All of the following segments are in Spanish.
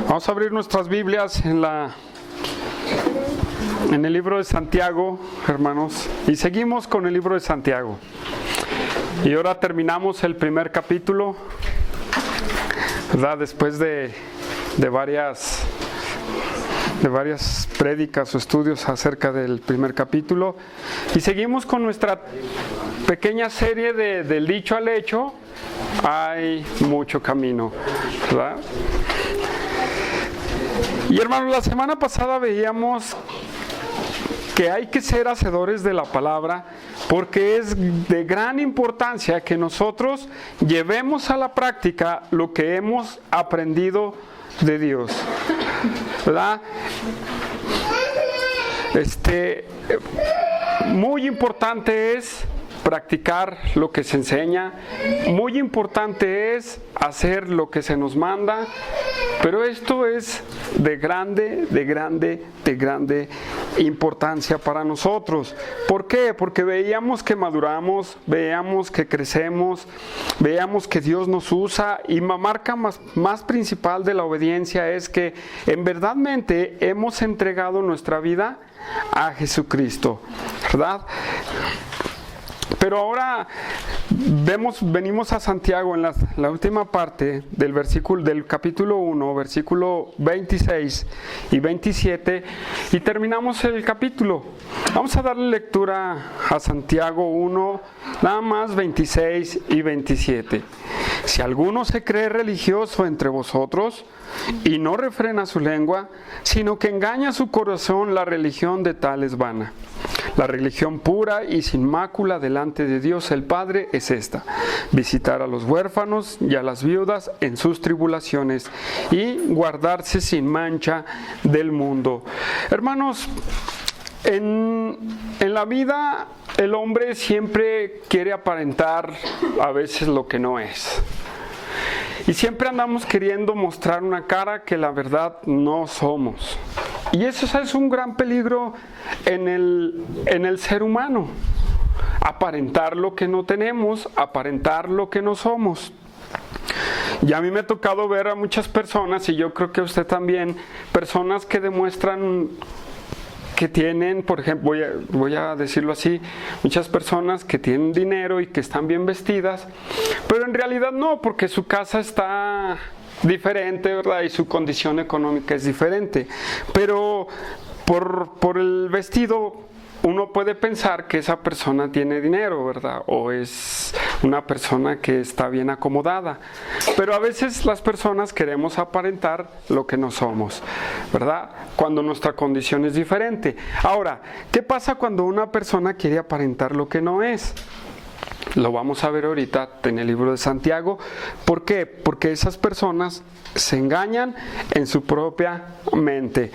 Vamos a abrir nuestras Biblias en el libro de Santiago, hermanos, y seguimos con el libro de Santiago. Y ahora terminamos el primer capítulo, ¿verdad? Después de varias prédicas o estudios acerca del primer capítulo, y seguimos con nuestra pequeña serie del dicho al hecho. Hay mucho camino, ¿verdad? Y hermanos, la semana pasada veíamos que hay que ser hacedores de la palabra, porque es de gran importancia que nosotros llevemos a la práctica lo que hemos aprendido de Dios, ¿verdad? Muy importante es practicar lo que se enseña, muy importante es hacer lo que se nos manda, pero esto es de grande importancia para nosotros. ¿Por qué? Porque veíamos que maduramos, veíamos que crecemos, veíamos que Dios nos usa, y la marca más principal de la obediencia es que en verdadmente hemos entregado nuestra vida a Jesucristo, ¿verdad? Pero ahora venimos a Santiago en la última parte del capítulo 1, versículo 26 y 27, y terminamos el capítulo. Vamos a darle lectura a Santiago 1, nada más 26 y 27. Si alguno se cree religioso entre vosotros y no refrena su lengua, sino que engaña su corazón, la religión de tal es vana. La religión pura y sin mácula delante de Dios el Padre es esta: visitar a los huérfanos y a las viudas en sus tribulaciones y guardarse sin mancha del mundo. Hermanos, en la vida el hombre siempre quiere aparentar a veces lo que no es. Y siempre andamos queriendo mostrar una cara que la verdad no somos. Y eso es un gran peligro en el ser humano. Aparentar lo que no tenemos, aparentar lo que no somos. Y a mí me ha tocado ver a muchas personas, y yo creo que a usted también, personas que demuestran que tienen, por ejemplo, voy a decirlo así, muchas personas que tienen dinero y que están bien vestidas, pero en realidad no, porque su casa está diferente, ¿verdad? Y su condición económica es diferente. Pero por el vestido uno puede pensar que esa persona tiene dinero, ¿verdad? O es una persona que está bien acomodada. Pero a veces las personas queremos aparentar lo que no somos, ¿verdad? Cuando nuestra condición es diferente. Ahora, ¿qué pasa cuando una persona quiere aparentar lo que no es? Lo vamos a ver ahorita en el libro de Santiago. ¿Por qué? Porque esas personas se engañan en su propia mente.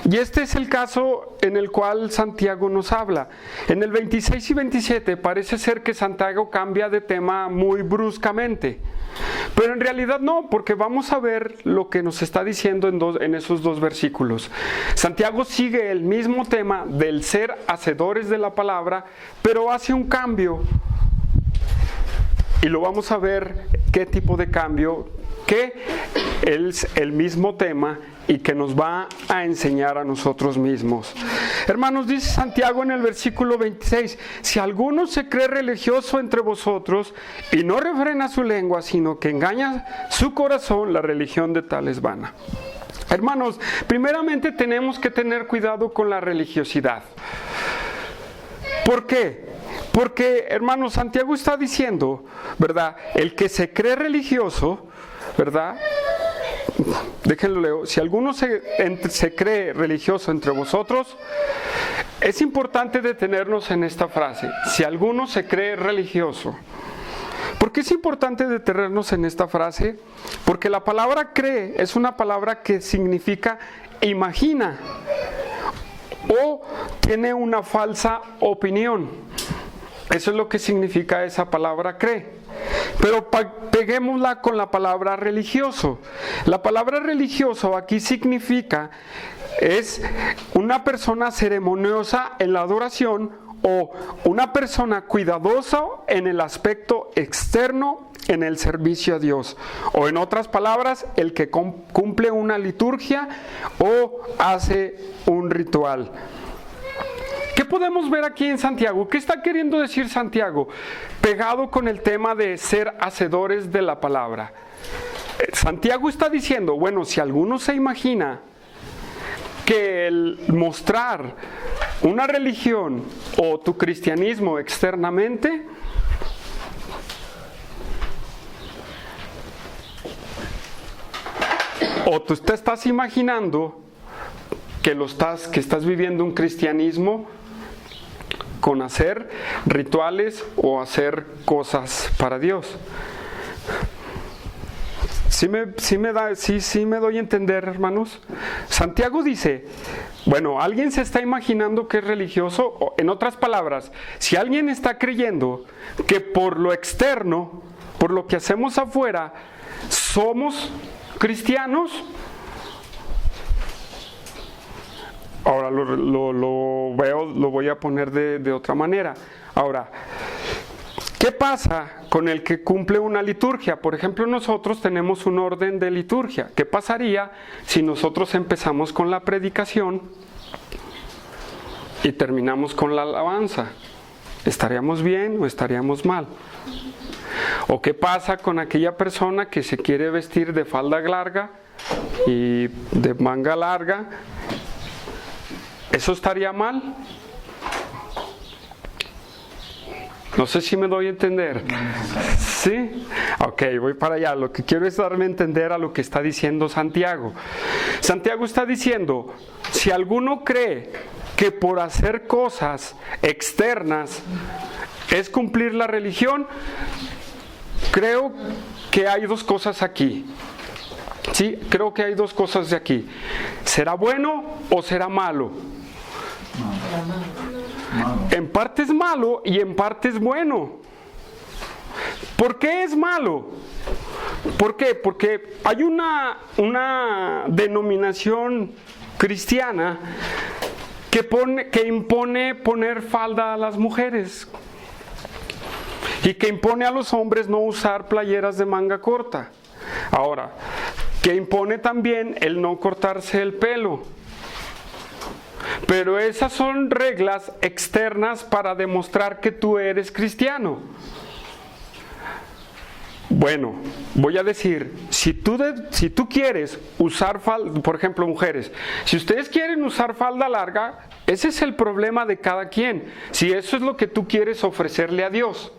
Y este es el caso en el cual Santiago nos habla. En el 26 y 27 parece ser que Santiago cambia de tema muy bruscamente. Pero en realidad no, porque vamos a ver lo que nos está diciendo en esos dos versículos. Santiago sigue el mismo tema del ser hacedores de la palabra, pero hace un cambio. Y lo vamos a ver qué tipo de cambio, que es el mismo tema y que nos va a enseñar a nosotros mismos. Hermanos, dice Santiago en el versículo 26, si alguno se cree religioso entre vosotros y no refrena su lengua, sino que engaña su corazón, la religión de tal es vana. Hermanos, primeramente tenemos que tener cuidado con la religiosidad. ¿Por qué? Porque, hermanos, Santiago está diciendo, ¿verdad? El que se cree religioso, ¿verdad? Déjenlo leo. Si alguno se cree religioso entre vosotros, es importante detenernos en esta frase. Si alguno se cree religioso. ¿Por qué es importante detenernos en esta frase? Porque la palabra cree es una palabra que significa imagina o tiene una falsa opinión. Eso es lo que significa esa palabra cree. Pero peguémosla con la palabra religioso. La palabra religioso aquí significa, es una persona ceremoniosa en la adoración o una persona cuidadosa en el aspecto externo en el servicio a Dios. O en otras palabras, el que cumple una liturgia o hace un ritual. ¿Qué podemos ver aquí en Santiago? ¿Qué está queriendo decir Santiago? Pegado con el tema de ser hacedores de la palabra. Santiago está diciendo, bueno, si alguno se imagina que el mostrar una religión o tu cristianismo externamente o tú te estás imaginando que estás viviendo un cristianismo con hacer rituales o hacer cosas para Dios. ¿Sí me doy a entender, hermanos? Santiago dice, bueno, alguien se está imaginando que es religioso, o, en otras palabras, si alguien está creyendo que por lo externo, por lo que hacemos afuera, somos cristianos. Ahora lo voy a poner de otra manera. Ahora, ¿qué pasa con el que cumple una liturgia? Por ejemplo, nosotros tenemos un orden de liturgia. ¿Qué pasaría si nosotros empezamos con la predicación y terminamos con la alabanza? ¿Estaríamos bien o estaríamos mal? ¿O qué pasa con aquella persona que se quiere vestir de falda larga y de manga larga? ¿Eso estaría mal? No sé si me doy a entender. ¿Sí? Ok, voy para allá. Lo que quiero es darme a entender a lo que está diciendo Santiago. Santiago está diciendo, si alguno cree que por hacer cosas externas es cumplir la religión, creo que hay dos cosas aquí. Sí, creo que hay dos cosas de aquí. ¿Será bueno o será malo? En parte es malo y en parte es bueno. ¿Por qué es malo? ¿Por qué? Porque hay una denominación cristiana que impone poner falda a las mujeres y que impone a los hombres no usar playeras de manga corta. Ahora, que impone también el no cortarse el pelo. Pero esas son reglas externas para demostrar que tú eres cristiano. Bueno, voy a decir, si tú quieres usar falda, por ejemplo, mujeres, si ustedes quieren usar falda larga, ese es el problema de cada quien. Si eso es lo que tú quieres ofrecerle a Dios.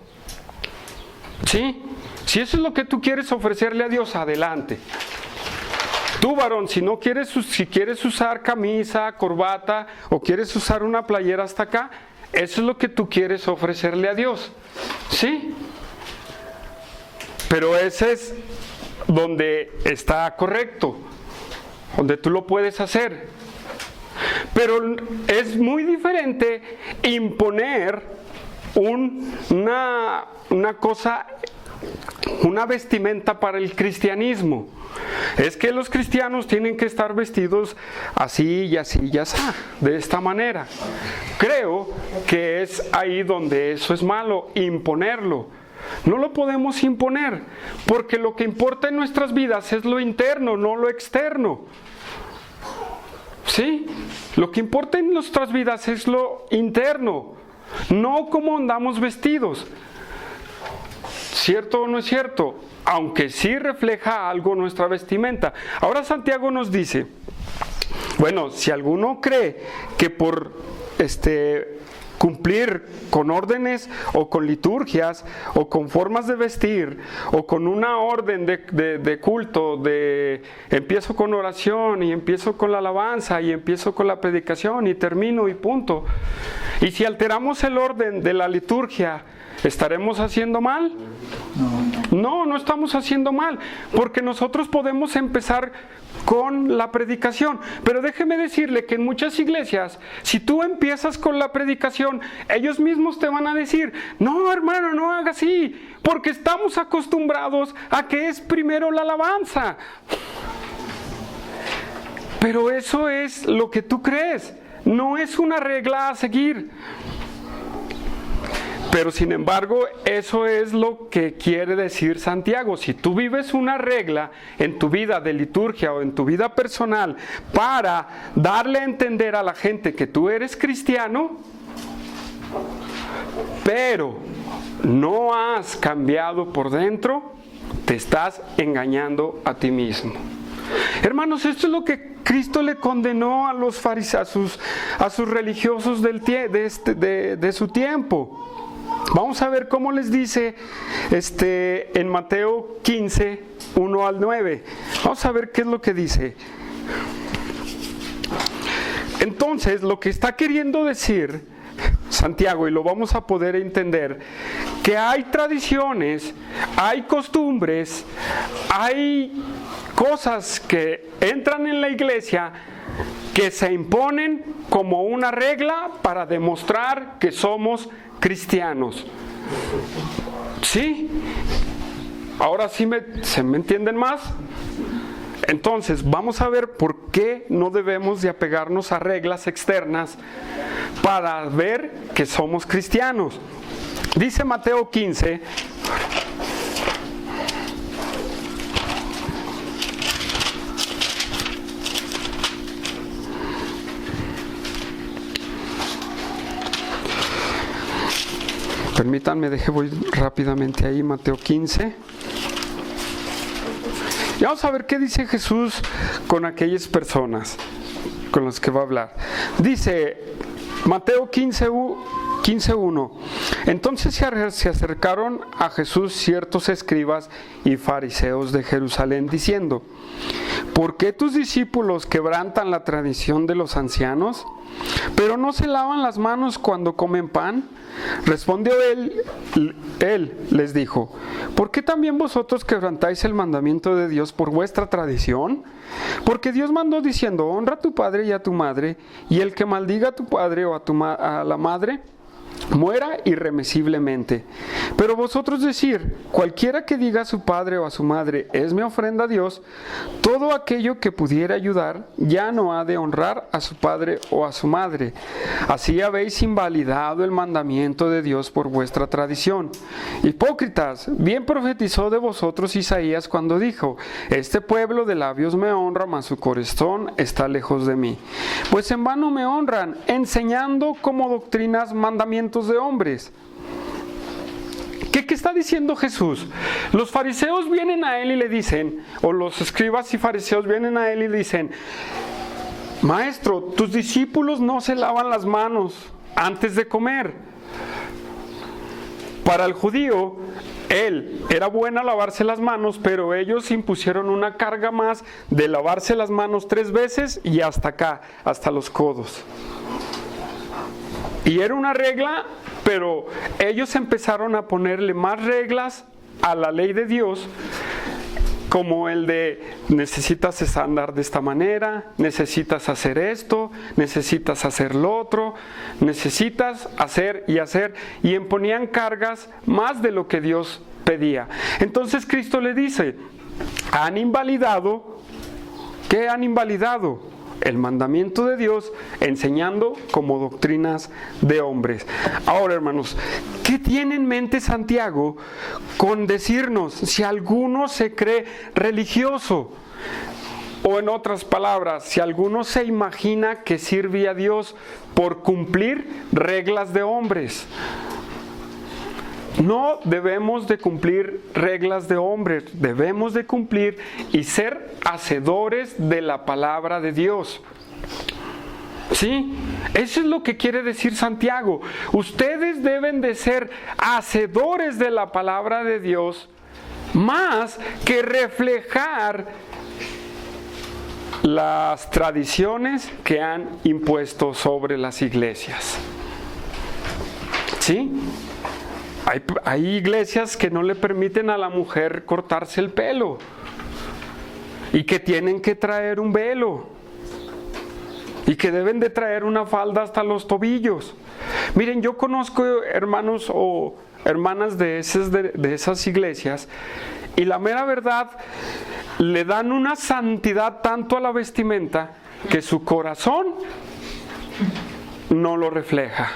¿Sí? Si eso es lo que tú quieres ofrecerle a Dios, adelante. Tú, varón, si quieres usar camisa, corbata o quieres usar una playera hasta acá, eso es lo que tú quieres ofrecerle a Dios. ¿Sí? Pero ese es donde está correcto, donde tú lo puedes hacer. Pero es muy diferente imponer una cosa, una vestimenta para el cristianismo. Es que los cristianos tienen que estar vestidos así y así y así, de esta manera. Creo que es ahí donde eso es malo, imponerlo. No lo podemos imponer, porque lo que importa en nuestras vidas es lo interno, no lo externo. ¿Sí? Lo que importa en nuestras vidas es lo interno, no cómo andamos vestidos. ¿Cierto o no es cierto? Aunque sí refleja algo nuestra vestimenta. Ahora Santiago nos dice, bueno, si alguno cree que por cumplir con órdenes o con liturgias o con formas de vestir o con una orden de culto, empiezo con oración y empiezo con la alabanza y empiezo con la predicación y termino y punto. Y si alteramos el orden de la liturgia, ¿estaremos haciendo mal? No estamos haciendo mal, porque nosotros podemos empezar con la predicación. Pero déjeme decirle que en muchas iglesias, si tú empiezas con la predicación, ellos mismos te van a decir, no hermano, no haga así, porque estamos acostumbrados a que es primero la alabanza. Pero eso es lo que tú crees, no es una regla a seguir. Pero sin embargo, eso es lo que quiere decir Santiago. Si tú vives una regla en tu vida de liturgia o en tu vida personal para darle a entender a la gente que tú eres cristiano, pero no has cambiado por dentro, te estás engañando a ti mismo. Hermanos, esto es lo que Cristo le condenó a los fariseos, a sus religiosos de su tiempo. Vamos a ver cómo les dice en Mateo 15, 1 al 9. Vamos a ver qué es lo que dice. Entonces, lo que está queriendo decir Santiago, y lo vamos a poder entender, que hay tradiciones, hay costumbres, hay cosas que entran en la iglesia que se imponen como una regla para demostrar que somos cristianos. ¿Sí? Ahora sí ¿se me entienden más? Entonces, vamos a ver por qué no debemos de apegarnos a reglas externas para ver que somos cristianos. Dice Mateo 15, permítanme, voy rápidamente ahí, Mateo 15. Y vamos a ver qué dice Jesús con aquellas personas con las que va a hablar. Dice Mateo 15:1. Entonces se acercaron a Jesús ciertos escribas y fariseos de Jerusalén diciendo: ¿por qué tus discípulos quebrantan la tradición de los ancianos, pero no se lavan las manos cuando comen pan? Respondió él les dijo: ¿por qué también vosotros quebrantáis el mandamiento de Dios por vuestra tradición? Porque Dios mandó diciendo: honra a tu padre y a tu madre, y el que maldiga a tu padre o a la madre muera irremisiblemente. Pero vosotros decir: cualquiera que diga a su padre o a su madre, es mi ofrenda a Dios, todo aquello que pudiera ayudar, ya no ha de honrar a su padre o a su madre. Así habéis invalidado el mandamiento de Dios por vuestra tradición. Hipócritas, bien profetizó de vosotros Isaías cuando dijo: este pueblo de labios me honra, mas su corazón está lejos de mí. Pues en vano me honran, enseñando como doctrinas mandamientos de hombres. ¿Qué está diciendo Jesús? Los fariseos vienen a él y le dicen, o los escribas y fariseos vienen a él y le dicen: maestro, tus discípulos no se lavan las manos antes de comer. Para el judío, era bueno lavarse las manos, pero ellos impusieron una carga más de lavarse las manos 3 veces y hasta acá, hasta los codos. Y era una regla, pero ellos empezaron a ponerle más reglas a la ley de Dios, como el de necesitas andar de esta manera, necesitas hacer esto, necesitas hacer lo otro, necesitas hacer, y imponían cargas más de lo que Dios pedía. Entonces Cristo le dice: han invalidado, ¿qué han invalidado? El mandamiento de Dios, enseñando como doctrinas de hombres. Ahora, hermanos, ¿qué tiene en mente Santiago con decirnos si alguno se cree religioso? O en otras palabras, si alguno se imagina que sirve a Dios por cumplir reglas de hombres. No debemos de cumplir reglas de hombres, debemos de cumplir y ser hacedores de la palabra de Dios. ¿Sí? Eso es lo que quiere decir Santiago. Ustedes deben de ser hacedores de la palabra de Dios, más que reflejar las tradiciones que han impuesto sobre las iglesias. ¿Sí? Hay iglesias que no le permiten a la mujer cortarse el pelo y que tienen que traer un velo y que deben de traer una falda hasta los tobillos. Miren, yo conozco hermanos o hermanas de esas iglesias, y la mera verdad, le dan una santidad tanto a la vestimenta que su corazón no lo refleja.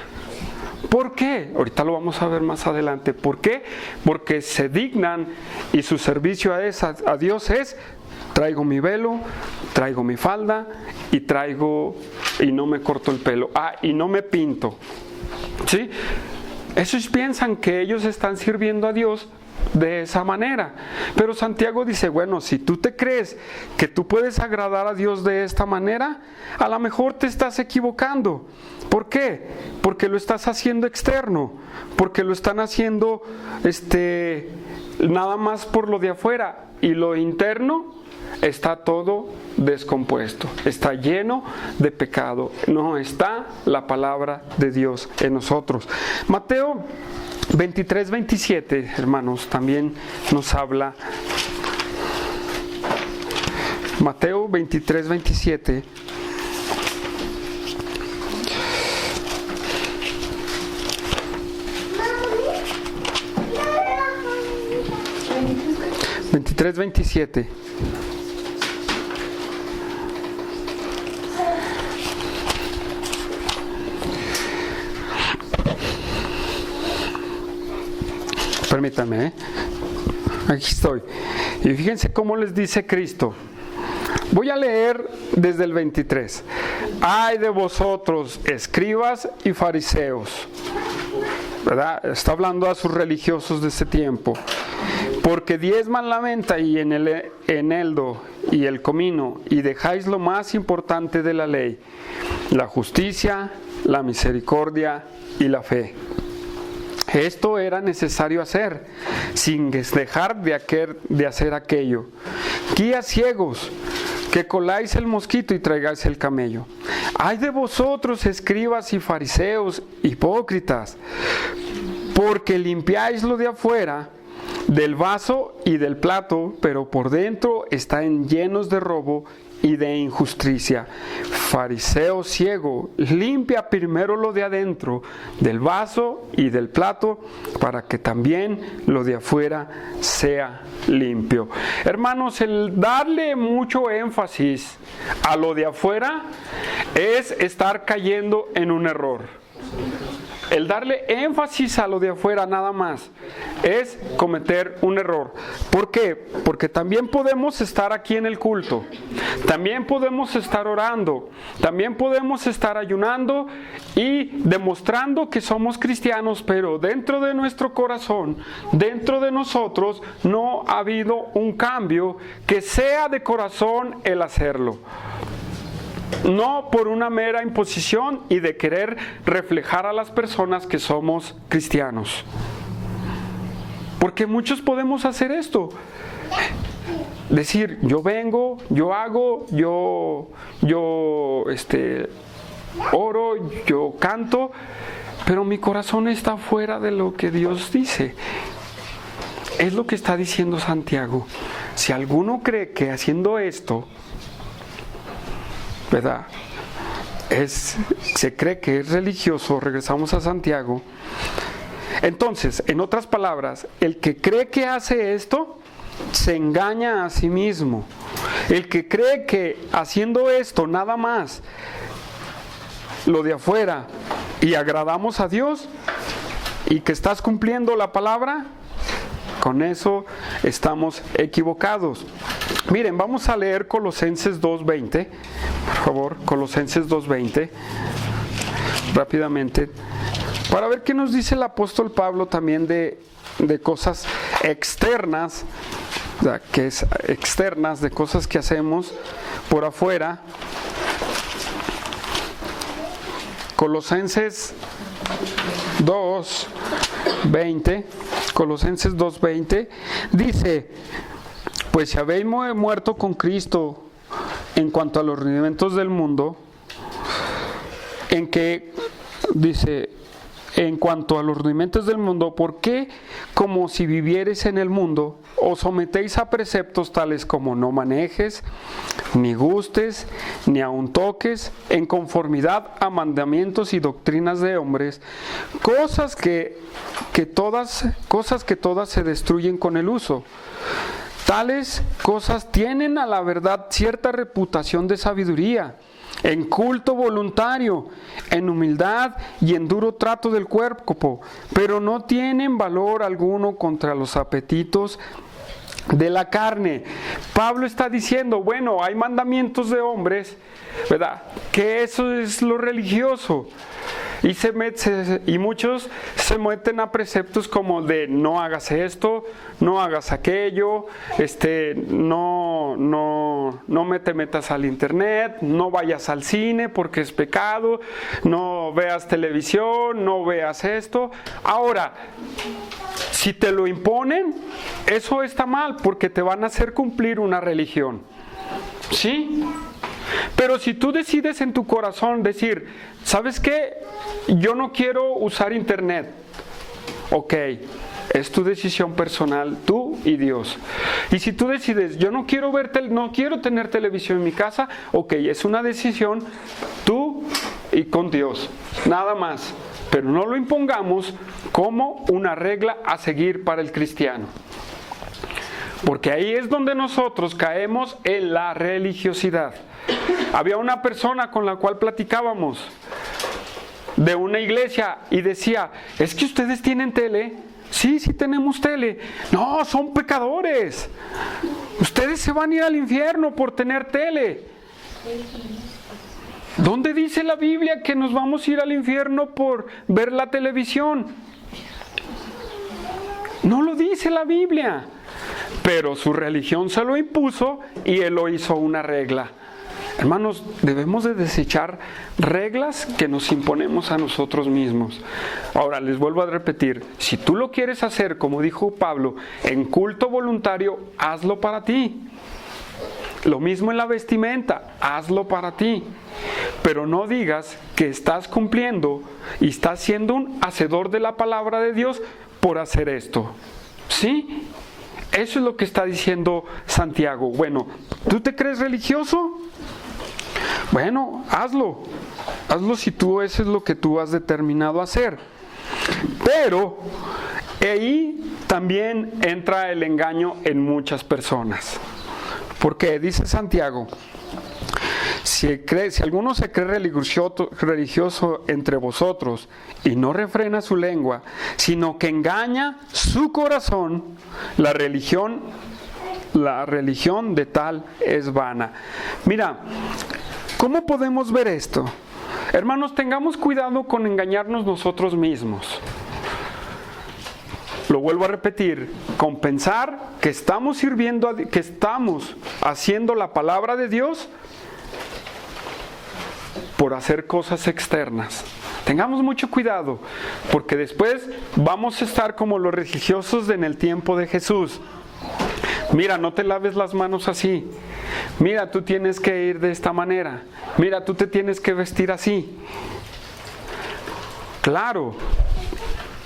¿Por qué? Ahorita lo vamos a ver más adelante. ¿Por qué? Porque se dignan y su servicio a Dios es: traigo mi velo, traigo mi falda y no me corto el pelo. Y no me pinto. ¿Sí? Esos piensan que ellos están sirviendo a Dios de esa manera. Pero Santiago dice, bueno, si tú te crees que tú puedes agradar a Dios de esta manera, a lo mejor te estás equivocando. ¿Por qué? Porque lo estás haciendo externo, porque lo están haciendo nada más por lo de afuera, y lo interno está todo descompuesto, está lleno de pecado, no está la palabra de Dios en nosotros. Mateo 23, 27, hermanos, también nos habla. Mateo 23, 27. Mateo 27. Permítanme, aquí estoy. Y fíjense cómo les dice Cristo. Voy a leer desde el 23. Ay de vosotros, escribas y fariseos. ¿Verdad? Está hablando a sus religiosos de ese tiempo. Porque diezman la menta y en el eneldo y el comino, y dejáis lo más importante de la ley: la justicia, la misericordia y la fe. Esto era necesario hacer, sin dejar de hacer aquello. Guías ciegos, que coláis el mosquito y traigáis el camello. Ay de vosotros, escribas y fariseos, hipócritas, porque limpiáis lo de afuera, del vaso y del plato, pero por dentro están llenos de robo y de injusticia. Fariseo ciego, limpia primero lo de adentro, del vaso y del plato, para que también lo de afuera sea limpio. Hermanos, el darle mucho énfasis a lo de afuera es estar cayendo en un error. El darle énfasis a lo de afuera nada más es cometer un error. ¿Por qué? Porque también podemos estar aquí en el culto, también podemos estar orando, también podemos estar ayunando y demostrando que somos cristianos, pero dentro de nuestro corazón, dentro de nosotros, no ha habido un cambio que sea de corazón el hacerlo. No por una mera imposición y de querer reflejar a las personas que somos cristianos. Porque muchos podemos hacer esto. Decir, yo vengo, yo hago, yo oro, yo canto, pero mi corazón está fuera de lo que Dios dice. Es lo que está diciendo Santiago. Si alguno cree que haciendo esto, ¿verdad?, se cree que es religioso, regresamos a Santiago. Entonces, en otras palabras, el que cree que hace esto, se engaña a sí mismo. El que cree que haciendo esto nada más, lo de afuera, y agradamos a Dios, y que estás cumpliendo la palabra, con eso estamos equivocados. Miren, vamos a leer Colosenses 2:20, por favor, Colosenses 2:20, rápidamente, para ver qué nos dice el apóstol Pablo también de cosas externas, que es externas, de cosas que hacemos por afuera. Colosenses 2:20, Colosenses 2:20 dice: pues si habéis muerto con Cristo en cuanto a los rudimentos del mundo, en que dice, en cuanto a los rudimentos del mundo, ¿por qué, como si vivierais en el mundo, os sometéis a preceptos tales como no manejes, ni gustes, ni aun toques, en conformidad a mandamientos y doctrinas de hombres, cosas que todas se destruyen con el uso, Tales cosas tienen a la verdad cierta reputación de sabiduría, en culto voluntario, en humildad y en duro trato del cuerpo, pero no tienen valor alguno contra los apetitos de la carne. Pablo está diciendo, bueno, hay mandamientos de hombres, ¿verdad? Que eso es lo religioso. Y muchos se meten a preceptos como de no hagas esto, no hagas aquello, no te metas al internet, no vayas al cine porque es pecado, no veas televisión, no veas esto. Ahora, si te lo imponen, eso está mal porque te van a hacer cumplir una religión. ¿Sí? Pero si tú decides en tu corazón decir, ¿sabes qué? Yo no quiero usar internet. Ok, es tu decisión personal, tú y Dios. Y si tú decides, yo no quiero tener televisión en mi casa, ok, es una decisión tú y con Dios, nada más. Pero no lo impongamos como una regla a seguir para el cristiano. Porque ahí es donde nosotros caemos en la religiosidad. Había una persona con la cual platicábamos de una iglesia y decía, ¿es que ustedes tienen tele? Sí, sí tenemos tele. No, son pecadores. Ustedes se van a ir al infierno por tener tele. ¿Dónde dice la Biblia que nos vamos a ir al infierno por ver la televisión? No lo dice la Biblia. Pero su religión se lo impuso y él lo hizo una regla. Hermanos, debemos de desechar reglas que nos imponemos a nosotros mismos. Ahora, les vuelvo a repetir, si tú lo quieres hacer, como dijo Pablo, en culto voluntario, hazlo para ti. Lo mismo en la vestimenta, hazlo para ti. Pero no digas que estás cumpliendo y estás siendo un hacedor de la palabra de Dios por hacer esto. ¿Sí? Eso es lo que está diciendo Santiago. Bueno, ¿tú te crees religioso? Bueno, hazlo. Hazlo si eso es lo que tú has determinado hacer. Pero ahí también entra el engaño en muchas personas. Porque dice Santiago, si alguno se cree religioso entre vosotros y no refrena su lengua, sino que engaña su corazón, la religión de tal es vana. Mira, ¿cómo podemos ver esto? Hermanos, tengamos cuidado con engañarnos nosotros mismos. Lo vuelvo a repetir, con pensar que estamos sirviendo, que estamos haciendo la palabra de Dios por hacer cosas externas. Tengamos mucho cuidado, porque después vamos a estar como los religiosos en el tiempo de Jesús. Mira, no te laves las manos así. Mira, tú tienes que ir de esta manera. Mira, tú te tienes que vestir así. Claro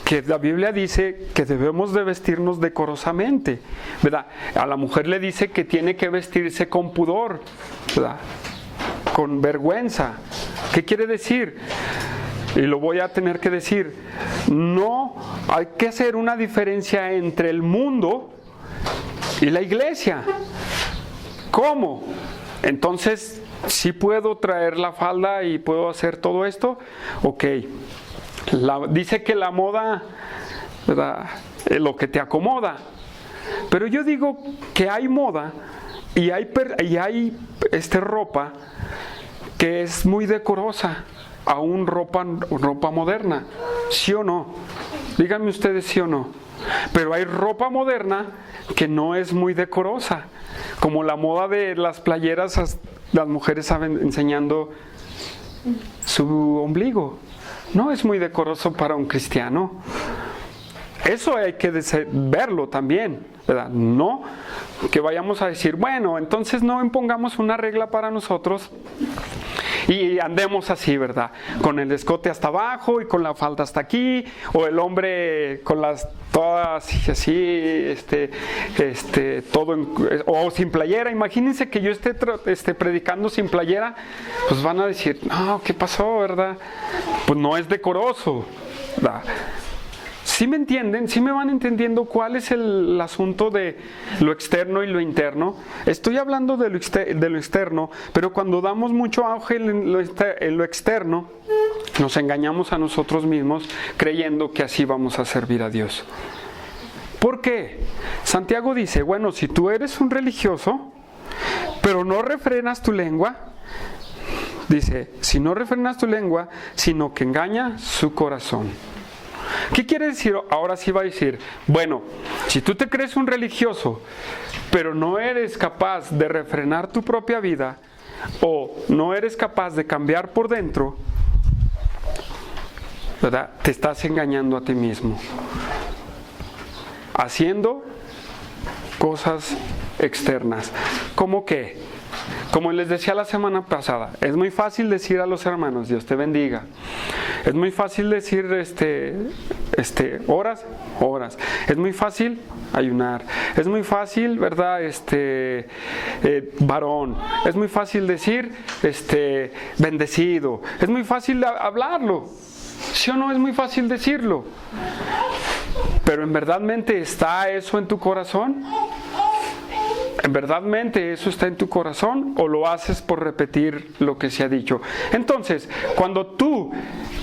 que la Biblia dice que debemos de vestirnos decorosamente, ¿verdad? A la mujer le dice que tiene que vestirse con pudor, ¿verdad? Con vergüenza. ¿Qué quiere decir? Y lo voy a tener que decir. No hay que hacer una diferencia entre el mundo y la iglesia. ¿Cómo? Entonces, ¿sí puedo traer la falda y puedo hacer todo esto? Ok. Dice que la moda, ¿verdad? Es lo que te acomoda. Pero yo digo que hay moda y hay ropa que es muy decorosa, aún ropa moderna. ¿Sí o no? Díganme ustedes sí o no. Pero hay ropa moderna que no es muy decorosa, como la moda de las playeras, las mujeres saben enseñando su ombligo. No es muy decoroso para un cristiano. Eso hay que verlo también, ¿verdad? No que vayamos a decir, bueno, entonces no impongamos una regla para nosotros y andemos así, ¿verdad? Con el escote hasta abajo y con la falda hasta aquí, o el hombre con las todas así, todo o sin playera. Imagínense que yo esté predicando sin playera, pues van a decir, no, ¿qué pasó, verdad? Pues no es decoroso, ¿verdad? ¿Sí me entienden? ¿Sí me van entendiendo cuál es el asunto de lo externo y lo interno? Estoy hablando de lo externo, pero cuando damos mucho auge en lo externo, nos engañamos a nosotros mismos creyendo que así vamos a servir a Dios. ¿Por qué? Santiago dice, bueno, si tú eres un religioso, pero no refrenas tu lengua, dice, si no refrenas tu lengua, sino que engaña su corazón. ¿Qué quiere decir? Ahora sí va a decir, bueno, si tú te crees un religioso, pero no eres capaz de refrenar tu propia vida, o no eres capaz de cambiar por dentro, ¿verdad? Te estás engañando a ti mismo, haciendo cosas externas. ¿Cómo qué? Como les decía la semana pasada, es muy fácil decir a los hermanos, Dios te bendiga. Es muy fácil decir horas. Es muy fácil ayunar. Es muy fácil, ¿verdad? Varón. Es muy fácil decir bendecido. Es muy fácil hablarlo. ¿Sí o no? Es muy fácil decirlo. Pero ¿en verdadmente está eso en tu corazón? ¿En verdadmente eso está en tu corazón o lo haces por repetir lo que se ha dicho? Entonces, cuando tú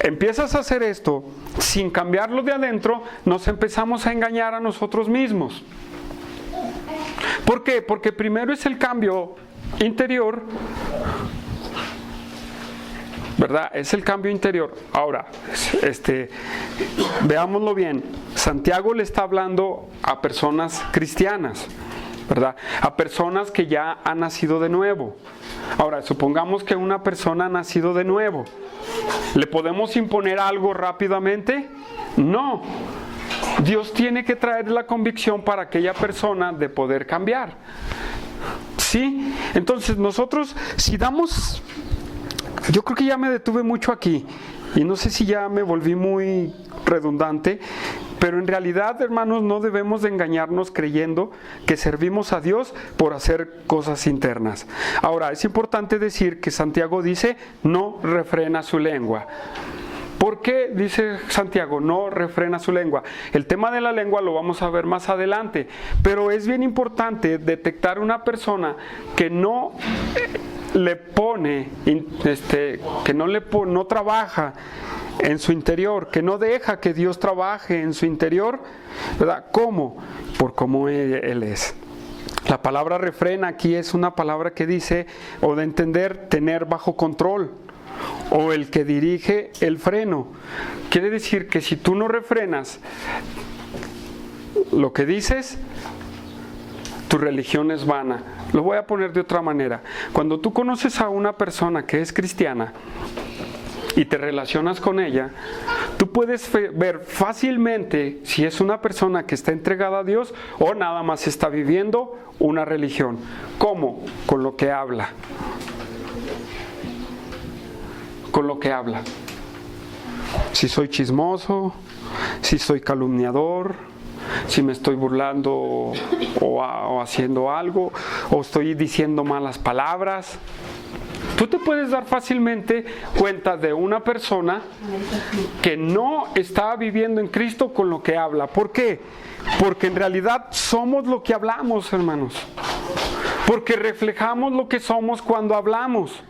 empiezas a hacer esto sin cambiarlo de adentro, nos empezamos a engañar a nosotros mismos. ¿Por qué? Porque primero es el cambio interior, ¿verdad? Es el cambio interior. Ahora, veámoslo bien. Santiago le está hablando a personas cristianas, ¿verdad? A personas que ya han nacido de nuevo. Ahora, supongamos que una persona ha nacido de nuevo. ¿Le podemos imponer algo rápidamente? No. Dios tiene que traer la convicción para aquella persona de poder cambiar. ¿Sí? Entonces nosotros, si damos... Yo creo que ya me detuve mucho aquí y no sé si ya me volví muy redundante, pero en realidad, hermanos, no debemos de engañarnos creyendo que servimos a Dios por hacer cosas internas. Ahora, es importante decir que Santiago dice, no refrena su lengua. ¿Por qué dice Santiago, no refrena su lengua? El tema de la lengua lo vamos a ver más adelante, pero es bien importante detectar una persona que no le pone, no trabaja en su interior, que no deja que Dios trabaje en su interior, ¿verdad? ¿Cómo? Por cómo Él es. La palabra refrena aquí es una palabra que dice, o de entender, tener bajo control, o el que dirige el freno. Quiere decir que si tú no refrenas lo que dices, tu religión es vana. Lo voy a poner de otra manera. Cuando tú conoces a una persona que es cristiana y te relacionas con ella, tú puedes ver fácilmente si es una persona que está entregada a Dios o nada más está viviendo una religión. ¿Cómo? Con lo que habla. Con lo que habla. Si soy chismoso, si soy calumniador, si me estoy burlando o haciendo algo, o estoy diciendo malas palabras. Tú te puedes dar fácilmente cuenta de una persona que no está viviendo en Cristo con lo que habla. ¿Por qué? Porque en realidad somos lo que hablamos, hermanos. Porque reflejamos lo que somos cuando hablamos.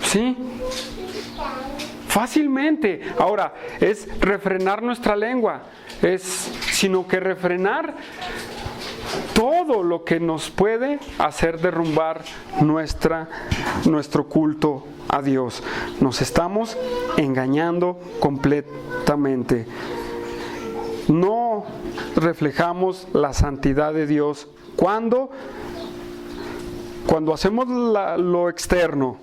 ¿Sí? Fácilmente. Ahora, es refrenar nuestra lengua, sino que refrenar todo lo que nos puede hacer derrumbar nuestro culto a Dios. Nos estamos engañando completamente. No reflejamos la santidad de Dios cuando hacemos lo externo.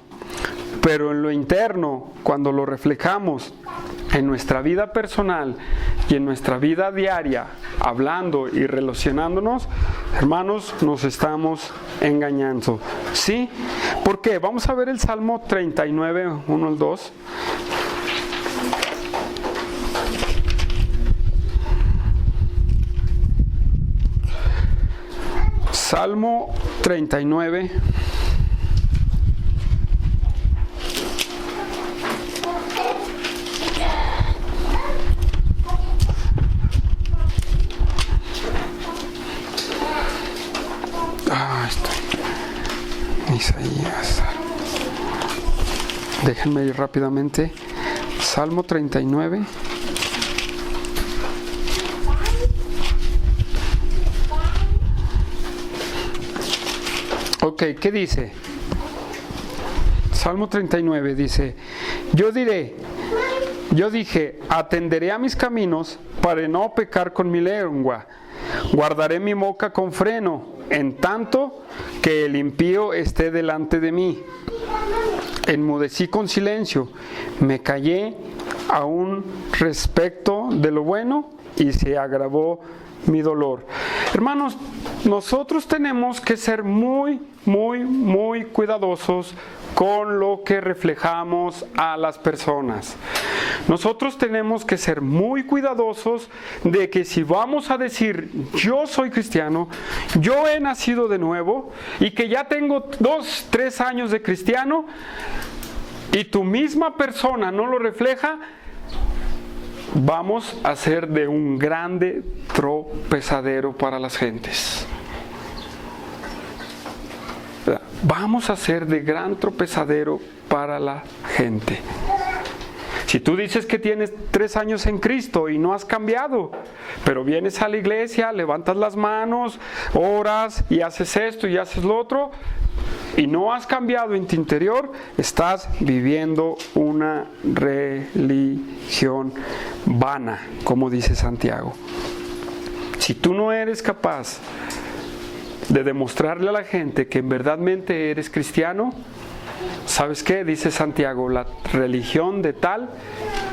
Pero en lo interno, cuando lo reflejamos en nuestra vida personal y en nuestra vida diaria, hablando y relacionándonos, hermanos, nos estamos engañando. ¿Sí? ¿Por qué? Vamos a ver el Salmo 39, 1 al 2. Salmo 39. Isaías. Déjenme ir rápidamente. Salmo 39. Ok, ¿qué dice? Salmo 39 dice: yo dije, atenderé a mis caminos para no pecar con mi lengua. Guardaré mi boca con freno, en tanto que el impío esté delante de mí. Enmudecí con silencio, me callé aún respecto de lo bueno y se agravó mi dolor. Hermanos, nosotros tenemos que ser muy cuidadosos con lo que reflejamos a las personas. Nosotros tenemos que ser muy cuidadosos de que si vamos a decir yo soy cristiano, yo he nacido de nuevo y que ya tengo 2-3 años de cristiano y tu misma persona no lo refleja, vamos a ser de un grande tropezadero para las gentes. Vamos a ser de gran tropezadero para la gente. Si tú dices que tienes 3 años en Cristo y no has cambiado, pero vienes a la iglesia, levantas las manos, oras y haces esto y haces lo otro, y no has cambiado en tu interior, estás viviendo una religión vana, como dice Santiago. Si tú no eres capaz de demostrarle a la gente que verdaderamente eres cristiano, ¿sabes qué? Dice Santiago, la religión de tal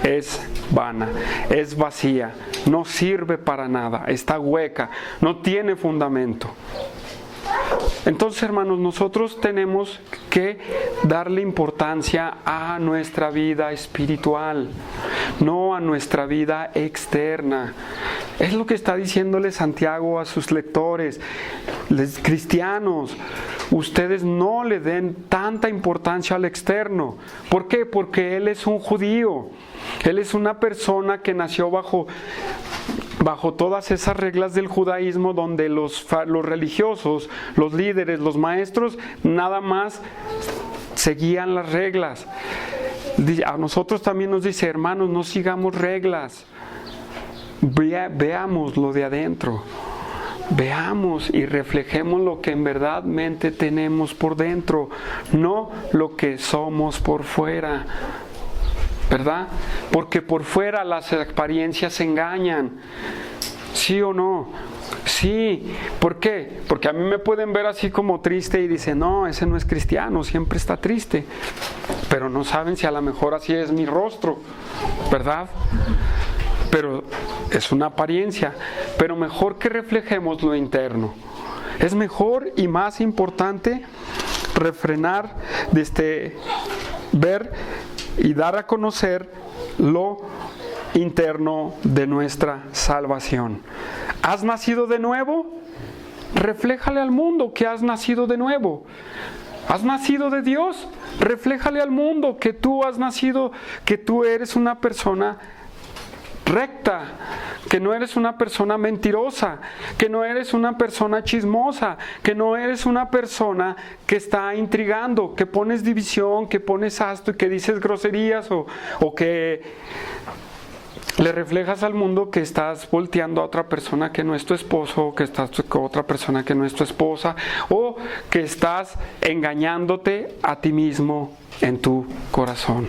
es vana, es vacía, no sirve para nada, está hueca, no tiene fundamento. Entonces, hermanos, nosotros tenemos que darle importancia a nuestra vida espiritual, no a nuestra vida externa. Es lo que está diciéndole Santiago a sus lectores. Cristianos, ustedes no le den tanta importancia al externo. ¿Por qué? Porque él es un judío. Él es una persona que nació bajo todas esas reglas del judaísmo, donde los religiosos, los líderes, los maestros, nada más seguían las reglas. A nosotros también nos dice, hermanos, no sigamos reglas. Veamos lo de adentro. Veamos y reflejemos lo que en verdadmente tenemos por dentro, no lo que somos por fuera. ¿Verdad? Porque por fuera las apariencias engañan. ¿Sí o no? Sí. ¿Por qué? Porque a mí me pueden ver así como triste y dicen, no, ese no es cristiano, siempre está triste. Pero no saben si a lo mejor así es mi rostro, ¿verdad? Pero es una apariencia. Pero mejor que reflejemos lo interno. Es mejor y más importante refrenar, ver y dar a conocer lo interno de nuestra salvación. ¿Has nacido de nuevo? Refléjale al mundo que has nacido de nuevo. ¿Has nacido de Dios? Refléjale al mundo que tú has nacido, que tú eres una persona recta, que no eres una persona mentirosa, que no eres una persona chismosa, que no eres una persona que está intrigando, que pones división, que pones asco, que dices groserías o que le reflejas al mundo que estás volteando a otra persona que no es tu esposo, que estás con otra persona que no es tu esposa, o que estás engañándote a ti mismo en tu corazón.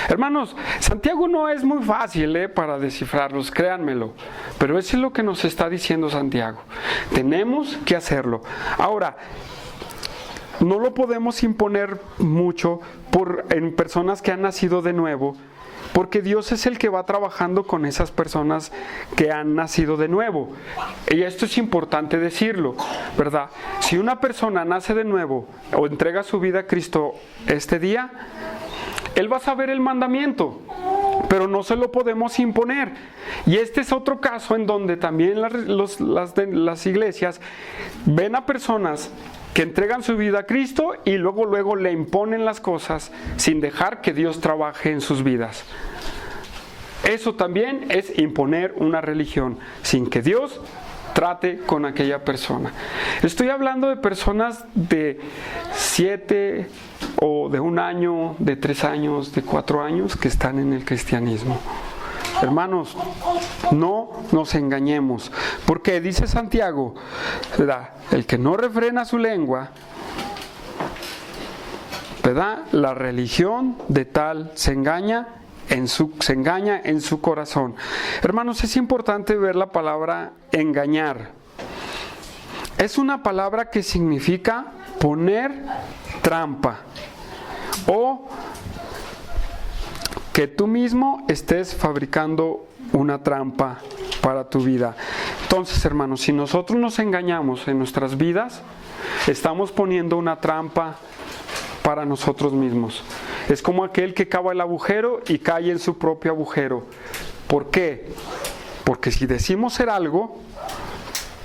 Hermanos, Santiago no es muy fácil para descifrarlos, créanmelo, pero eso es lo que nos está diciendo Santiago. Tenemos que hacerlo. Ahora, no lo podemos imponer mucho en personas que han nacido de nuevo, porque Dios es el que va trabajando con esas personas que han nacido de nuevo. Y esto es importante decirlo, ¿verdad? Si una persona nace de nuevo o entrega su vida a Cristo este día, él va a saber el mandamiento, pero no se lo podemos imponer. Y este es otro caso en donde también las iglesias ven a personas que entregan su vida a Cristo y luego le imponen las cosas sin dejar que Dios trabaje en sus vidas. Eso también es imponer una religión sin que Dios trate con aquella persona. Estoy hablando de personas de 7 o de 1 año, de 3 años, de 4 años que están en el cristianismo. Hermanos, no nos engañemos, porque dice Santiago, ¿verdad? El que no refrena su lengua, ¿verdad? La religión de tal se engaña en su corazón. Hermanos, es importante ver la palabra engañar. Es una palabra que significa poner trampa o que tú mismo estés fabricando una trampa para tu vida. Entonces, hermanos, si nosotros nos engañamos en nuestras vidas, estamos poniendo una trampa para nosotros mismos. Es como aquel que cava el agujero y cae en su propio agujero. ¿Por qué? Porque si decimos ser algo,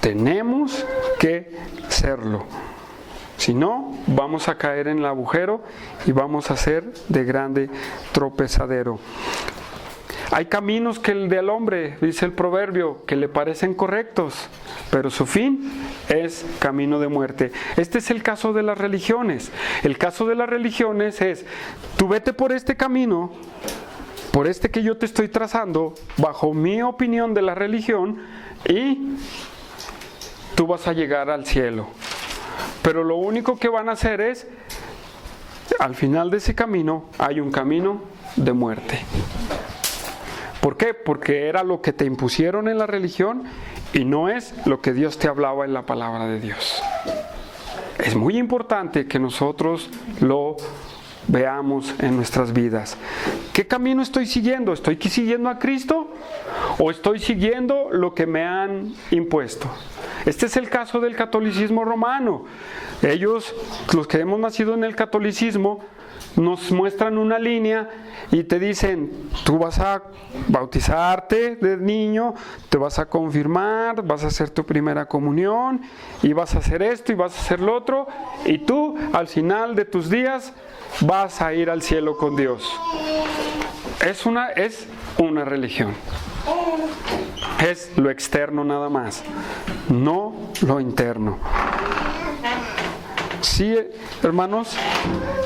tenemos que serlo. Si no, vamos a caer en el agujero y vamos a ser de grande tropezadero. Hay caminos que el del hombre, dice el proverbio, que le parecen correctos, pero su fin es camino de muerte. Este es el caso de las religiones. El caso de las religiones es, tú vete por este camino, por este que yo te estoy trazando, bajo mi opinión de la religión, y tú vas a llegar al cielo. Pero lo único que van a hacer es, al final de ese camino, hay un camino de muerte. ¿Por qué? Porque era lo que te impusieron en la religión y no es lo que Dios te hablaba en la palabra de Dios. Es muy importante que nosotros lo veamos en nuestras vidas. ¿Qué camino estoy siguiendo? ¿Estoy siguiendo a Cristo o estoy siguiendo lo que me han impuesto? Este es el caso del catolicismo romano. Ellos, los que hemos nacido en el catolicismo, nos muestran una línea y te dicen, tú vas a bautizarte de niño, te vas a confirmar, vas a hacer tu primera comunión y vas a hacer esto y vas a hacer lo otro, y tú al final de tus días vas a ir al cielo con Dios. Es una religión. Es lo externo nada más, no lo interno. Sí, hermanos,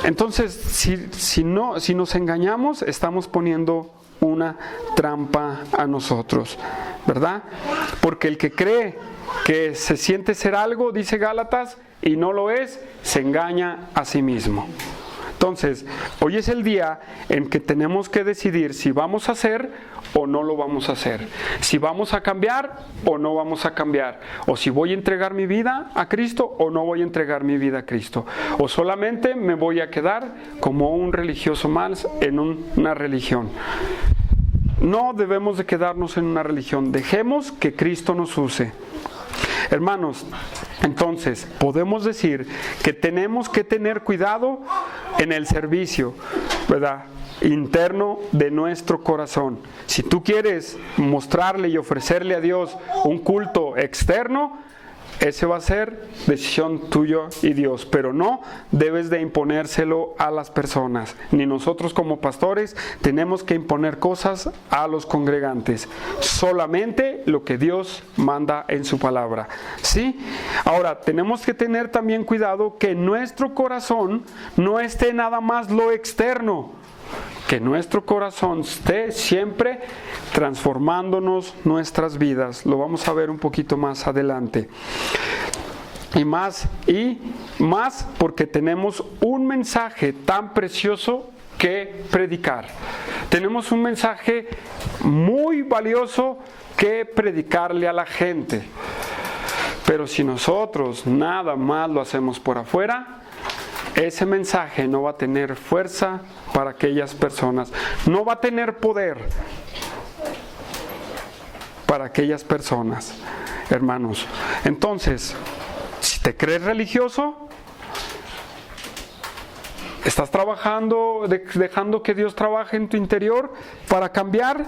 entonces si nos engañamos, estamos poniendo una trampa a nosotros, ¿verdad? Porque el que cree que se siente ser algo, dice Gálatas, y no lo es, se engaña a sí mismo. Entonces, hoy es el día en que tenemos que decidir si vamos a hacer o no lo vamos a hacer. Si vamos a cambiar o no vamos a cambiar. O si voy a entregar mi vida a Cristo o no voy a entregar mi vida a Cristo. O solamente me voy a quedar como un religioso más en una religión. No debemos de quedarnos en una religión. Dejemos que Cristo nos use. Hermanos, entonces podemos decir que tenemos que tener cuidado en el servicio, ¿verdad?, interno de nuestro corazón. Si tú quieres mostrarle y ofrecerle a Dios un culto externo, ese va a ser decisión tuya y Dios, pero no debes de imponérselo a las personas. Ni nosotros como pastores tenemos que imponer cosas a los congregantes. Solamente lo que Dios manda en su palabra. ¿Sí? Ahora, tenemos que tener también cuidado que en nuestro corazón no esté nada más lo externo. Que nuestro corazón esté siempre transformándonos nuestras vidas. Lo vamos a ver un poquito más adelante. Y más porque tenemos un mensaje tan precioso que predicar. Tenemos un mensaje muy valioso que predicarle a la gente. Pero si nosotros nada más lo hacemos por afuera, ese mensaje no va a tener fuerza para aquellas personas. No va a tener poder para aquellas personas, hermanos. Entonces, si te crees religioso, estás trabajando, dejando que Dios trabaje en tu interior para cambiar,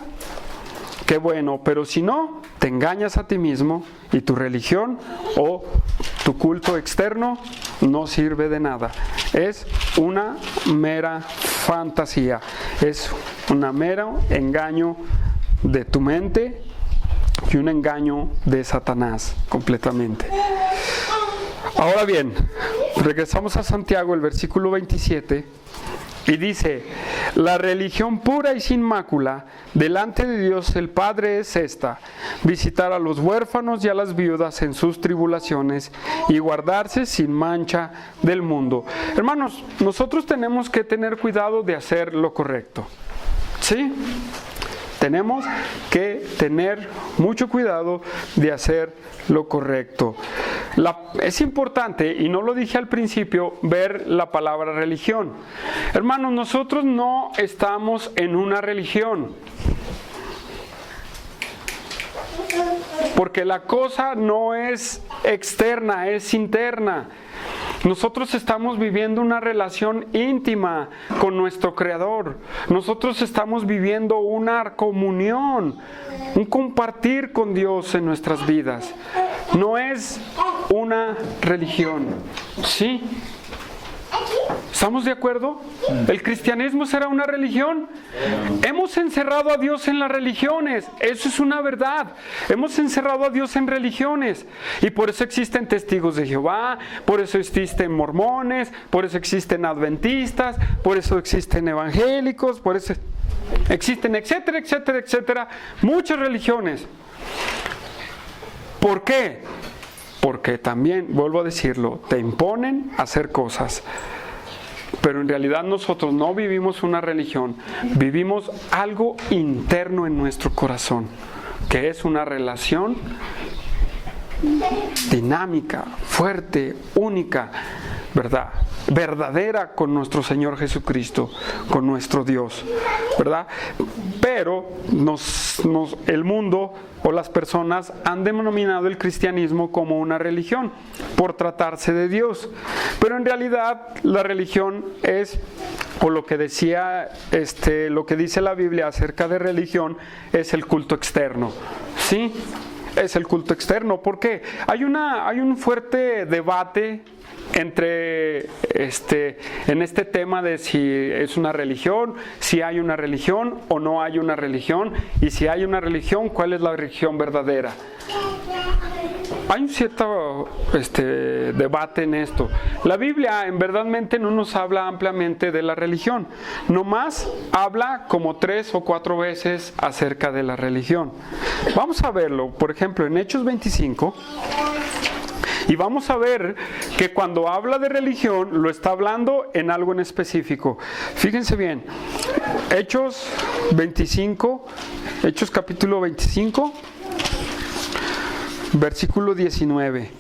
qué bueno. Pero si no, te engañas a ti mismo y tu religión o tu culto externo no sirve de nada. Es una mera fantasía. Es un mero engaño de tu mente y un engaño de Satanás completamente. Ahora bien, Regresamos a Santiago, el versículo 27. Y dice, la religión pura y sin mácula delante de Dios el Padre es esta: visitar a los huérfanos y a las viudas en sus tribulaciones y guardarse sin mancha del mundo. Hermanos, nosotros tenemos que tener cuidado de hacer lo correcto. ¿Sí? Tenemos que tener mucho cuidado de hacer lo correcto. Es importante, y no lo dije al principio, ver la palabra religión. Hermanos, nosotros no estamos en una religión. Porque la cosa no es externa, es interna. Nosotros estamos viviendo una relación íntima con nuestro Creador. Nosotros estamos viviendo una comunión, un compartir con Dios en nuestras vidas. No es una religión. ¿Sí? ¿Estamos de acuerdo? ¿El cristianismo será una religión? Hemos encerrado a Dios en las religiones. Eso es una verdad. Hemos encerrado a Dios en religiones. Y por eso existen testigos de Jehová, por eso existen mormones, por eso existen adventistas, por eso existen evangélicos, por eso existen, etcétera, etcétera, etcétera, muchas religiones. ¿Por qué? Porque también, vuelvo a decirlo, te imponen hacer cosas. Pero en realidad nosotros no vivimos una religión, vivimos algo interno en nuestro corazón, que es una relación dinámica, fuerte, única, ¿verdad? Verdadera con nuestro Señor Jesucristo, con nuestro Dios, ¿verdad? Pero el mundo o las personas han denominado el cristianismo como una religión por tratarse de Dios. Pero en realidad la religión es, o lo que decía, lo que dice la Biblia acerca de religión es el culto externo, ¿sí? Es el culto externo. ¿Por qué? Hay un fuerte debate entre en este tema de si es una religión, si hay una religión o no hay una religión, y si hay una religión, ¿cuál es la religión verdadera? Hay un cierto debate en esto. La Biblia en verdadmente no nos habla ampliamente de la religión, nomás habla como 3 o 4 veces acerca de la religión. Vamos a verlo, por ejemplo, en Hechos 25. Y vamos a ver que cuando habla de religión lo está hablando en algo en específico. Fíjense bien, Hechos 25, Hechos capítulo 25, versículo 19.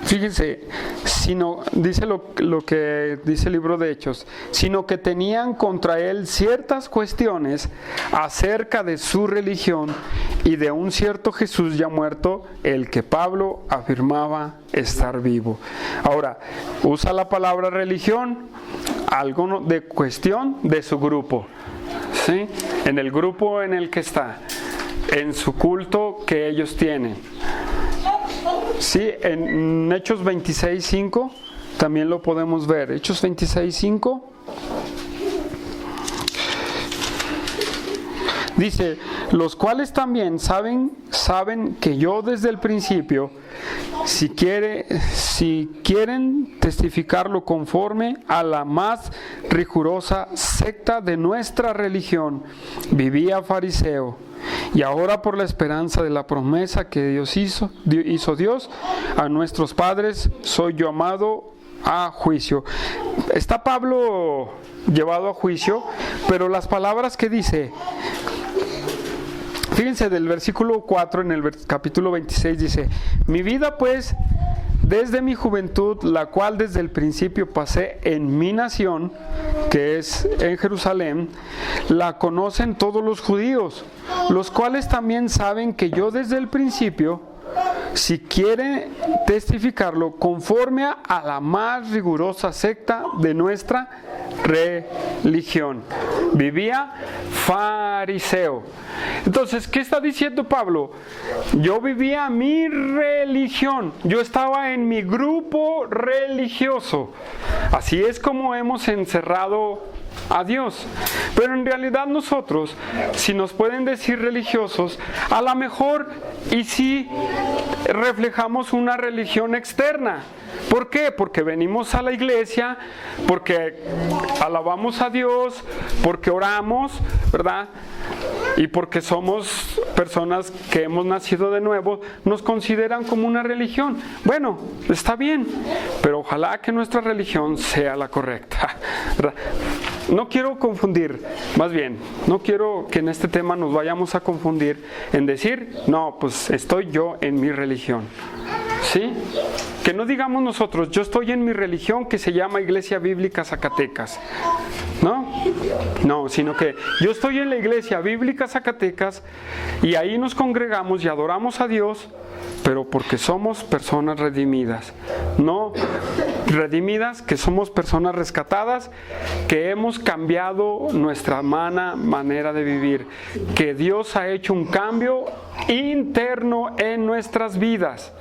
Fíjense, dice lo que dice el libro de Hechos, sino que tenían contra él ciertas cuestiones acerca de su religión y de un cierto Jesús ya muerto, el que Pablo afirmaba estar vivo. Ahora, usa la palabra religión, algo de cuestión de su grupo, ¿sí? En el grupo en el que está, en su culto que ellos tienen. Sí, en Hechos 26:5 también lo podemos ver. Hechos 26:5 dice: los cuales también saben que yo desde el principio, si quieren testificarlo conforme a la más rigurosa secta de nuestra religión, vivía fariseo. Y ahora por la esperanza de la promesa que Dios hizo Dios a nuestros padres, soy llamado a juicio. Está Pablo llevado a juicio, pero las palabras que dice, fíjense del versículo 4 en el capítulo 26 dice: mi vida pues desde mi juventud, la cual desde el principio pasé en mi nación, que es en Jerusalén, la conocen todos los judíos, los cuales también saben que yo desde el principio si quiere testificarlo, conforme a la más rigurosa secta de nuestra religión. Vivía fariseo. Entonces, ¿qué está diciendo Pablo? Yo vivía mi religión, yo estaba en mi grupo religioso. Así es como hemos encerrado a Dios. Pero en realidad nosotros, si nos pueden decir religiosos, a lo mejor y si reflejamos una religión externa. ¿Por qué? Porque venimos a la iglesia, porque alabamos a Dios, porque oramos, ¿verdad? Y porque somos personas que hemos nacido de nuevo, nos consideran como una religión. Bueno, está bien, pero ojalá que nuestra religión sea la correcta, ¿verdad? No quiero confundir, más bien, no quiero que en este tema nos vayamos a confundir en decir, no, pues estoy yo en mi religión. ¿Sí? Que no digamos nosotros, yo estoy en mi religión que se llama Iglesia Bíblica Zacatecas. ¿No? No, sino que yo estoy en la Iglesia Bíblica Zacatecas y ahí nos congregamos y adoramos a Dios, pero porque somos personas redimidas. No redimidas, que somos personas rescatadas, que hemos cambiado nuestra manera de vivir, que Dios ha hecho un cambio interno en nuestras vidas,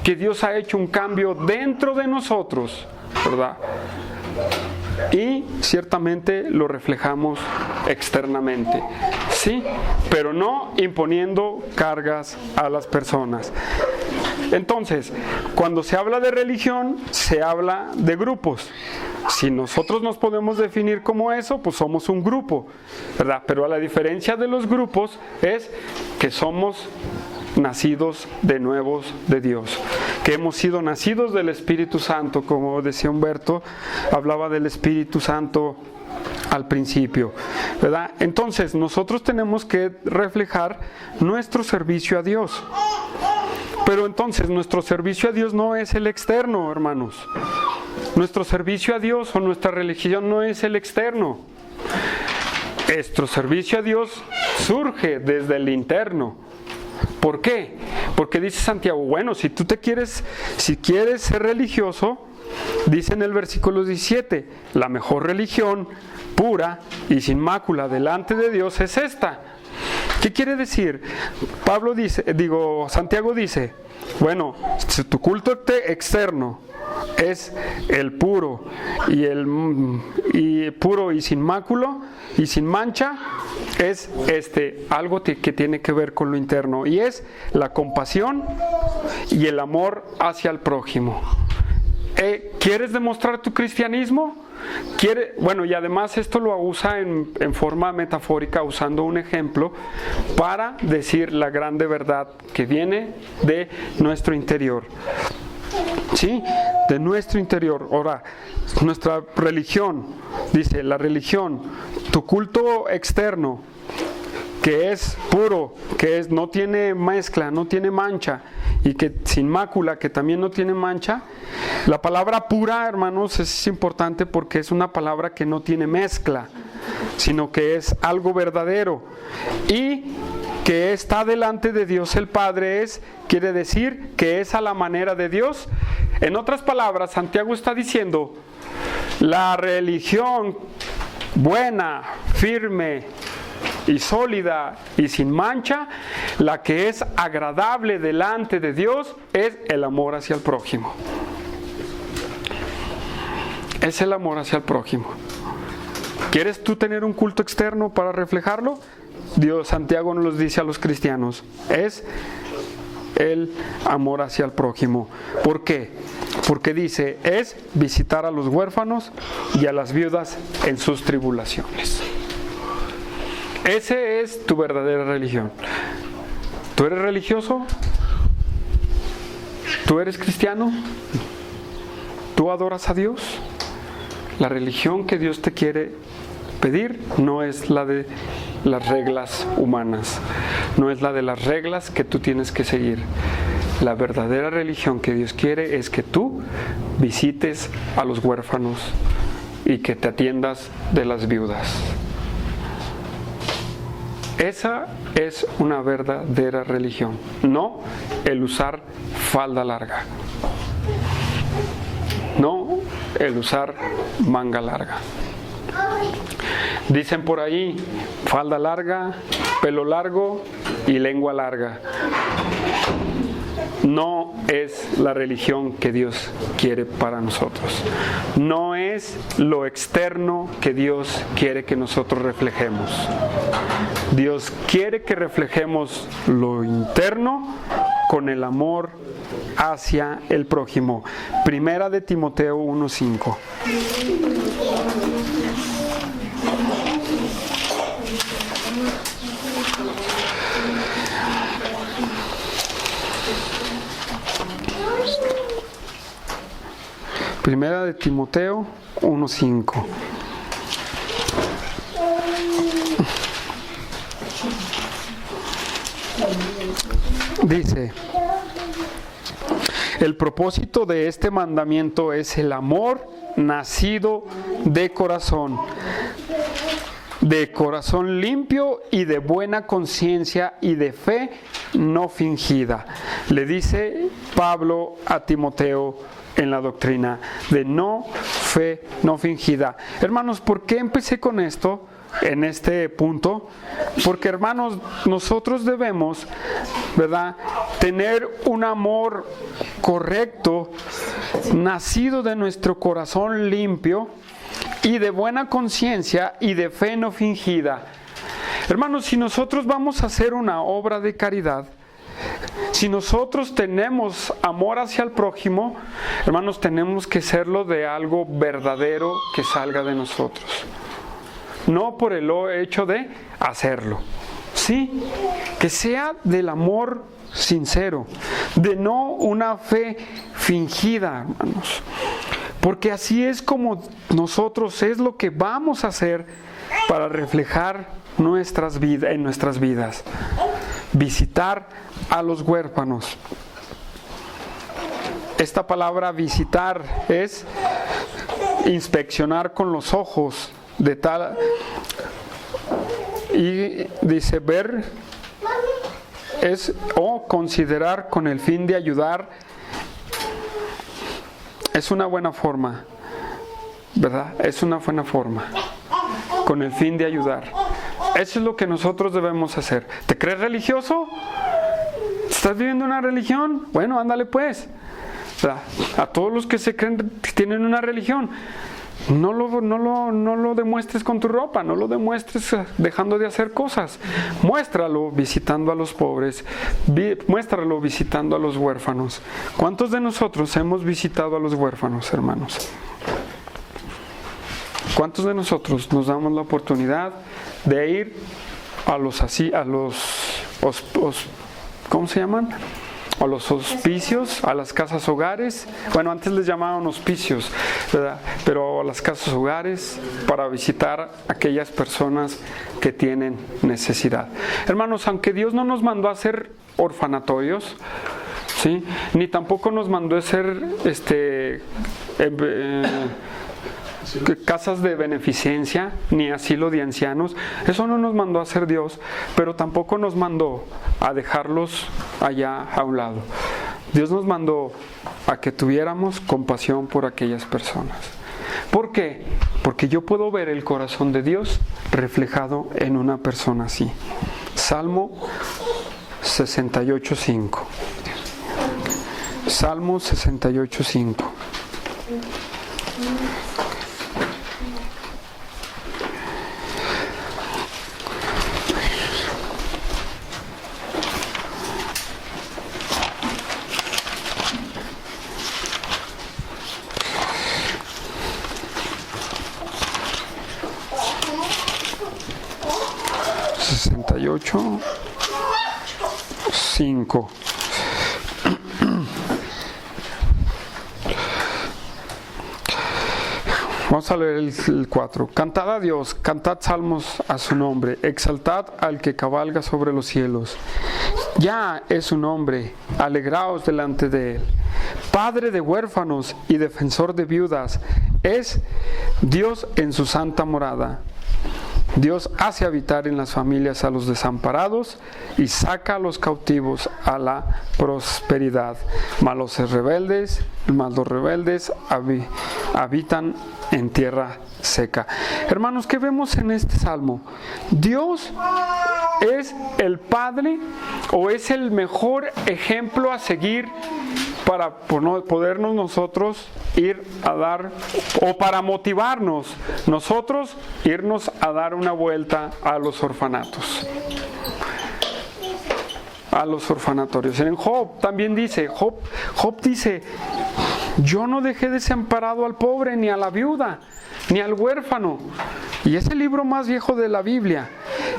que Dios ha hecho un cambio dentro de nosotros, ¿verdad? Y ciertamente lo reflejamos externamente, sí, pero no imponiendo cargas a las personas. Entonces, cuando se habla de religión, se habla de grupos. Si nosotros nos podemos definir como eso, pues somos un grupo, ¿verdad? Pero la diferencia de los grupos es que somos nacidos de nuevos de Dios, que hemos sido nacidos del Espíritu Santo, como decía Humberto, hablaba del Espíritu Santo al principio, ¿verdad? Entonces nosotros tenemos que reflejar nuestro servicio a Dios. Pero entonces nuestro servicio a Dios no es el externo, hermanos. Nuestro servicio a Dios o nuestra religión no es el externo. Nuestro servicio a Dios surge desde el interno. ¿Por qué? Porque dice Santiago, bueno, si quieres ser religioso, dice en el versículo 17, la mejor religión, pura y sin mácula delante de Dios es esta. ¿Qué quiere decir? Santiago dice, bueno, si tu culto externo es el puro y puro y sin máculo y sin mancha, es algo que tiene que ver con lo interno, y es la compasión y el amor hacia el prójimo. ¿Quieres demostrar tu cristianismo? Y además esto lo usa en forma metafórica, usando un ejemplo para decir la grande verdad que viene de nuestro interior. ¿Sí? De nuestro interior. Ahora, nuestra religión, dice la religión, tu culto externo, que es puro, no tiene mezcla, no tiene mancha, y que sin mácula, que también no tiene mancha. La palabra pura, hermanos, es importante porque es una palabra que no tiene mezcla, sino que es algo verdadero, y que está delante de Dios el Padre, quiere decir que es a la manera de Dios. En otras palabras, Santiago está diciendo, la religión buena, firme y sólida y sin mancha, la que es agradable delante de Dios, es el amor hacia el prójimo. Es el amor hacia el prójimo. ¿Quieres tú tener un culto externo para reflejarlo? Santiago nos lo dice a los cristianos, es el amor hacia el prójimo. ¿Por qué? Porque dice, es visitar a los huérfanos y a las viudas en sus tribulaciones. Ese es tu verdadera religión. ¿Tú eres religioso? ¿Tú eres cristiano? ¿Tú adoras a Dios? La religión que Dios te quiere pedir no es la de las reglas humanas, no es la de las reglas que tú tienes que seguir. La verdadera religión que Dios quiere es que tú visites a los huérfanos y que te atiendas de las viudas. Esa es una verdadera religión, no el usar falda larga, no el usar manga larga. Dicen por ahí, falda larga, pelo largo y lengua larga. No es la religión que Dios quiere para nosotros. No es lo externo que Dios quiere que nosotros reflejemos. Dios quiere que reflejemos lo interno con el amor hacia el prójimo. Primera de Timoteo 1:5. Primera de Timoteo 1:5. Dice: el propósito de este mandamiento es el amor nacido de corazón limpio y de buena conciencia y de fe no fingida. Le dice Pablo a Timoteo en la doctrina de fe no fingida. Hermanos, ¿por qué empecé con esto en este punto? Porque, hermanos, nosotros debemos, ¿verdad?, tener un amor correcto, nacido de nuestro corazón limpio y de buena conciencia y de fe no fingida. Hermanos, si nosotros vamos a hacer una obra de caridad, si nosotros tenemos amor hacia el prójimo, hermanos, tenemos que serlo de algo verdadero que salga de nosotros. No por el hecho de hacerlo. Sí, que sea del amor sincero, de no una fe fingida, hermanos. Porque así es como nosotros es lo que vamos a hacer para reflejar nuestras vidas en nuestras vidas. Visitar a los huérfanos. Esta palabra visitar es inspeccionar con los ojos de tal, y dice ver es o considerar con el fin de ayudar. Es una buena forma, ¿verdad? Es una buena forma, con el fin de ayudar. Eso es lo que nosotros debemos hacer. ¿Te crees religioso? ¿Estás viviendo una religión? Bueno, ándale pues. ¿Verdad? A todos los que se creen que tienen una religión, no lo demuestres con tu ropa, no lo demuestres dejando de hacer cosas. Muéstralo visitando a los pobres, muéstralo visitando a los huérfanos. ¿Cuántos de nosotros hemos visitado a los huérfanos, hermanos? ¿Cuántos de nosotros nos damos la oportunidad de ir a los ¿cómo se llaman? A los hospicios, a las casas hogares? Bueno, antes les llamaban hospicios, ¿verdad? Pero a las casas hogares para visitar a aquellas personas que tienen necesidad. Hermanos, aunque Dios no nos mandó a hacer orfanatorios, ¿sí?, ni tampoco nos mandó a hacer casas de beneficencia, ni asilo de ancianos. Eso no nos mandó a hacer Dios, pero tampoco nos mandó a dejarlos allá a un lado. Dios nos mandó a que tuviéramos compasión por aquellas personas. ¿Por qué? Porque yo puedo ver el corazón de Dios reflejado en una persona así. Salmo 68:5. Salmo 68:5. Cinco. Vamos a leer el 4. Cantad a Dios, cantad salmos a su nombre, exaltad al que cabalga sobre los cielos. Ya es su nombre, alegraos delante de él. Padre de huérfanos y defensor de viudas, es Dios en su santa morada. Dios hace habitar en las familias a los desamparados y saca a los cautivos a la prosperidad. Mas los rebeldes habitan en tierra seca. Hermanos, ¿qué vemos en este salmo? Dios es el Padre o es el mejor ejemplo a seguir para podernos nosotros ir a dar, o para motivarnos nosotros irnos a dar una vuelta a los orfanatos, a los orfanatorios. En Job también dice, Job dice: yo no dejé desamparado al pobre, ni a la viuda, ni al huérfano. Y es el libro más viejo de la Biblia.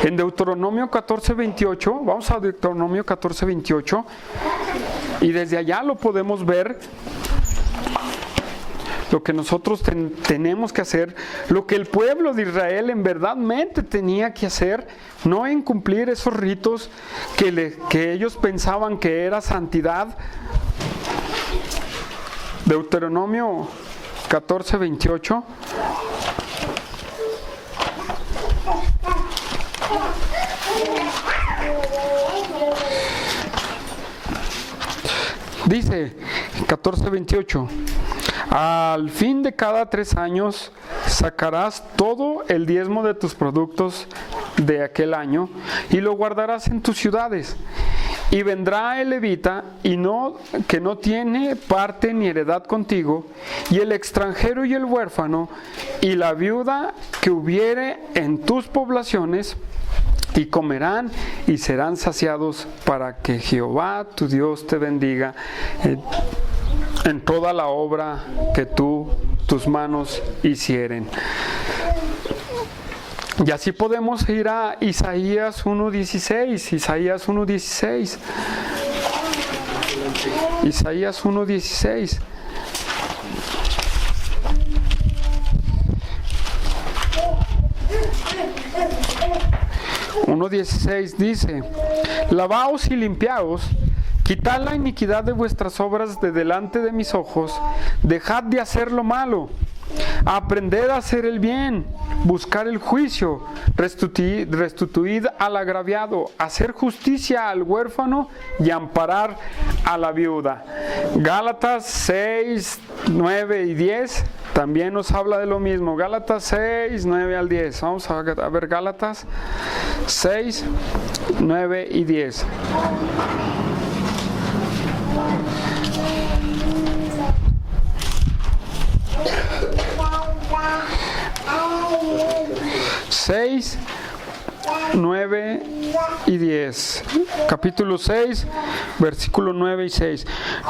En Deuteronomio 14:28, vamos a Deuteronomio 14:28, y desde allá lo podemos ver, lo que nosotros tenemos que hacer, lo que el pueblo de Israel en verdadmente tenía que hacer, no incumplir esos ritos que ellos pensaban que era santidad. Deuteronomio 14:28. Dice 14:28: al fin de cada 3 años sacarás todo el diezmo de tus productos de aquel año y lo guardarás en tus ciudades. Y vendrá el levita que no tiene parte ni heredad contigo, y el extranjero y el huérfano, y la viuda que hubiere en tus poblaciones, y comerán y serán saciados, para que Jehová tu Dios te bendiga en toda la obra que tus manos hicieren. Y así podemos ir a Isaías 1:16. Isaías 1:16. Isaías 1:16. Dice: lavaos y limpiaos, quitad la iniquidad de vuestras obras de delante de mis ojos, dejad de hacer lo malo, aprended a hacer el bien, buscar el juicio, restituid al agraviado, hacer justicia al huérfano y amparar a la viuda. Gálatas 6, 9 y 10 también nos habla de lo mismo. Gálatas 6, 9 al 10. Vamos a ver Gálatas 6, 9 y 10. Seis, 9 y 10. Capítulo 6, versículo 9 y 6.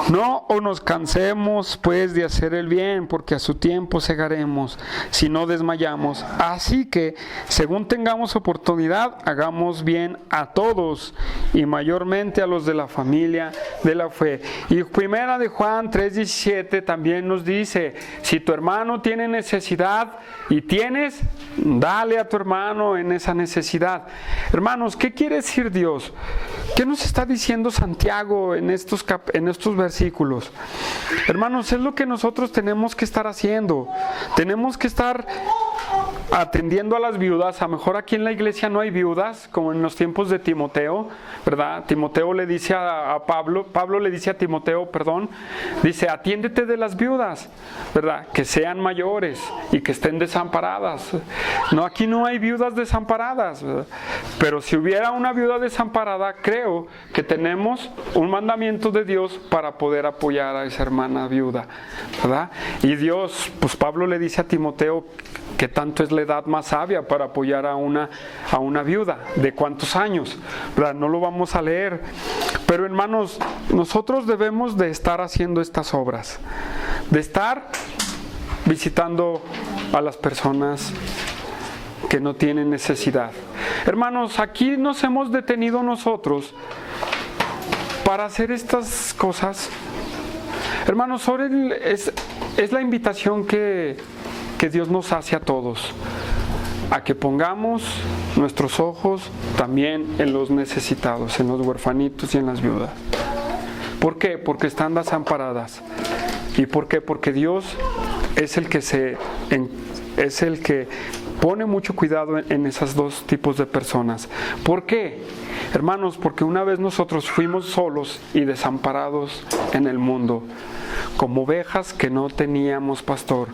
No nos cansemos pues de hacer el bien, porque a su tiempo segaremos, si no desmayamos. Así que, según tengamos oportunidad, hagamos bien a todos, y mayormente a los de la familia de la fe. Y primera de Juan 3:17 también nos dice: si tu hermano tiene necesidad y tienes, dale a tu hermano en esa necesidad. Hermanos, ¿qué quiere decir Dios? ¿Qué nos está diciendo Santiago en estos versículos? Hermanos, es lo que nosotros tenemos que estar haciendo. Tenemos que estar atendiendo a las viudas. A lo mejor aquí en la iglesia no hay viudas, como en los tiempos de Timoteo, ¿verdad? Timoteo le dice a Pablo le dice a Timoteo, dice: atiéndete de las viudas, ¿verdad? Que sean mayores y que estén desamparadas. No, aquí no hay viudas desamparadas, ¿verdad? Pero si hubiera una viuda desamparada, creo que tenemos un mandamiento de Dios para poder apoyar a esa hermana viuda, ¿verdad? Y Dios, pues Pablo le dice a Timoteo que tanto es la edad más sabia para apoyar a una viuda, de cuántos años, ¿verdad? No lo vamos a leer, pero hermanos, nosotros debemos de estar haciendo estas obras, de estar visitando a las personas que no tienen necesidad. Hermanos, aquí nos hemos detenido nosotros para hacer estas cosas. Hermanos, es la invitación que Dios nos hace a todos, a que pongamos nuestros ojos también en los necesitados, en los huerfanitos y en las viudas. ¿Por qué? Porque están desamparadas. ¿Y por qué? Porque Dios es el que pone mucho cuidado en esos dos tipos de personas. ¿Por qué? Hermanos, porque una vez nosotros fuimos solos y desamparados en el mundo, como ovejas que no teníamos pastor,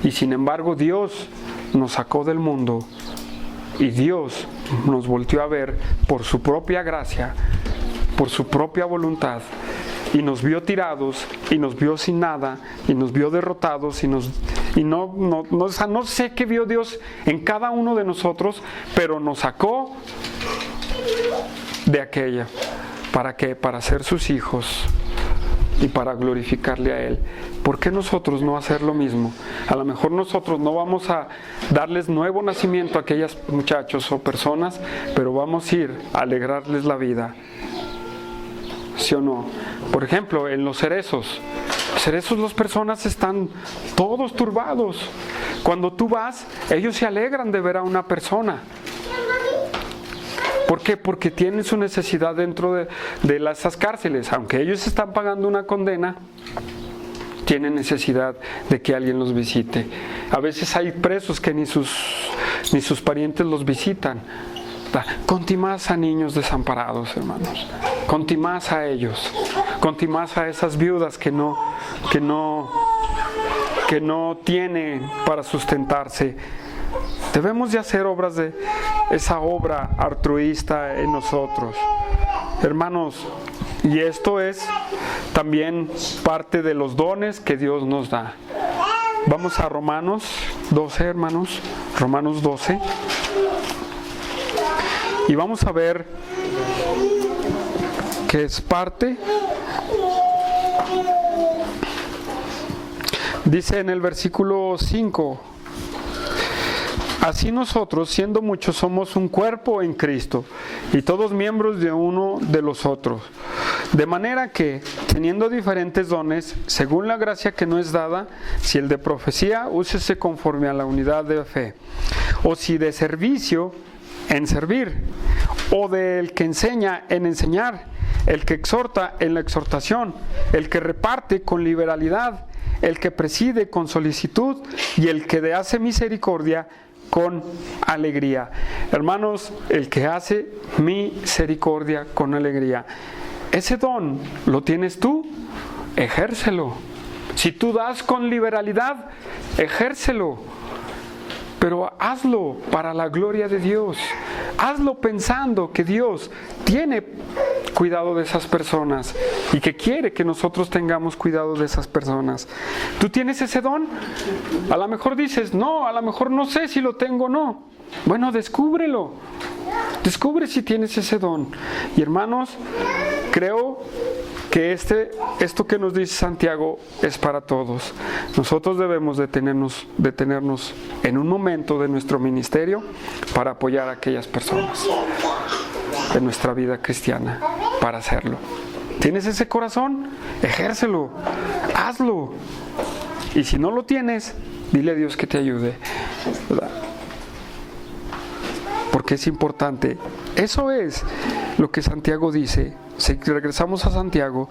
y sin embargo Dios nos sacó del mundo y Dios nos volteó a ver por su propia gracia, por su propia voluntad, y nos vio tirados y nos vio sin nada y nos vio derrotados no sé qué vio Dios en cada uno de nosotros, pero nos sacó de aquella. ¿Para qué? Para ser sus hijos y para glorificarle a Él. ¿Por qué nosotros no hacer lo mismo? A lo mejor nosotros no vamos a darles nuevo nacimiento a aquellos muchachos o personas, pero vamos a ir a alegrarles la vida. ¿Sí o no? Por ejemplo, en los cerezos. Las personas están todos turbados. Cuando tú vas, ellos se alegran de ver a una persona. ¿Por qué? Porque tienen su necesidad dentro de esas cárceles. Aunque ellos están pagando una condena, tienen necesidad de que alguien los visite. A veces hay presos que ni sus parientes los visitan. Contimás a niños desamparados, hermanos. Contimás a ellos. Contimás a esas viudas que no tienen para sustentarse. Debemos de hacer obras de esa obra altruista en nosotros, hermanos, y esto es también parte de los dones que Dios nos da. Vamos a Romanos 12, hermanos, Romanos 12, y vamos a ver que es parte. Dice en el versículo 5: así nosotros, siendo muchos, somos un cuerpo en Cristo, y todos miembros de uno de los otros. De manera que, teniendo diferentes dones, según la gracia que nos es dada, si el de profecía, úsese conforme a la unidad de fe; o si de servicio, en servir; o del que enseña, en enseñar; el que exhorta, en la exhortación; el que reparte, con liberalidad; el que preside, con solicitud; y el que hace misericordia, con alegría. Hermanos, el que hace misericordia con alegría. Ese don lo tienes tú, ejércelo. Si tú das con liberalidad, ejércelo. Pero hazlo para la gloria de Dios. Hazlo pensando que Dios tiene cuidado de esas personas y que quiere que nosotros tengamos cuidado de esas personas. ¿Tú tienes ese don? A lo mejor dices, no, a lo mejor no sé si lo tengo o no. Bueno, descúbrelo. Descubre si tienes ese don. Y hermanos, creo que esto que nos dice Santiago es para todos. Nosotros debemos detenernos en un momento de nuestro ministerio para apoyar a aquellas personas de nuestra vida cristiana, para hacerlo. ¿Tienes ese corazón? Ejércelo, hazlo. Y si no lo tienes, dile a Dios que te ayude, ¿verdad? Porque es importante. Eso es lo que Santiago dice. Si regresamos a Santiago,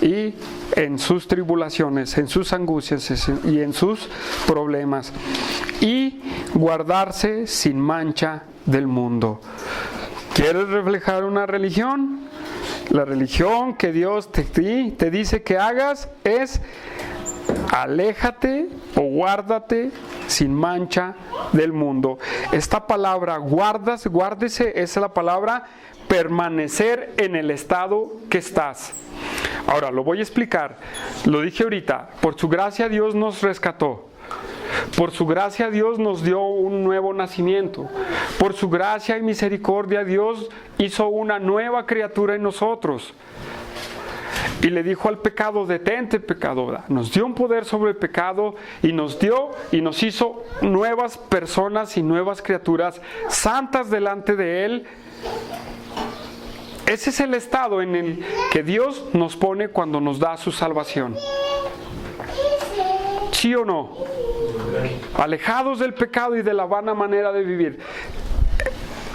y en sus tribulaciones, en sus angustias y en sus problemas, y guardarse sin mancha del mundo. ¿Quieres reflejar una religión? La religión que Dios te dice que hagas es: aléjate o guárdate sin mancha del mundo. Esta palabra guárdese, es la palabra permanecer en el estado que estás. Ahora lo voy a explicar. Lo dije ahorita. Por su gracia Dios nos rescató. Por su gracia Dios nos dio un nuevo nacimiento. Por su gracia y misericordia Dios hizo una nueva criatura en nosotros. Y le dijo al pecado: detente, pecado. Nos dio un poder sobre el pecado y nos hizo nuevas personas y nuevas criaturas santas delante de Él. Ese es el estado en el que Dios nos pone cuando nos da su salvación. ¿Sí o no? Alejados del pecado y de la vana manera de vivir.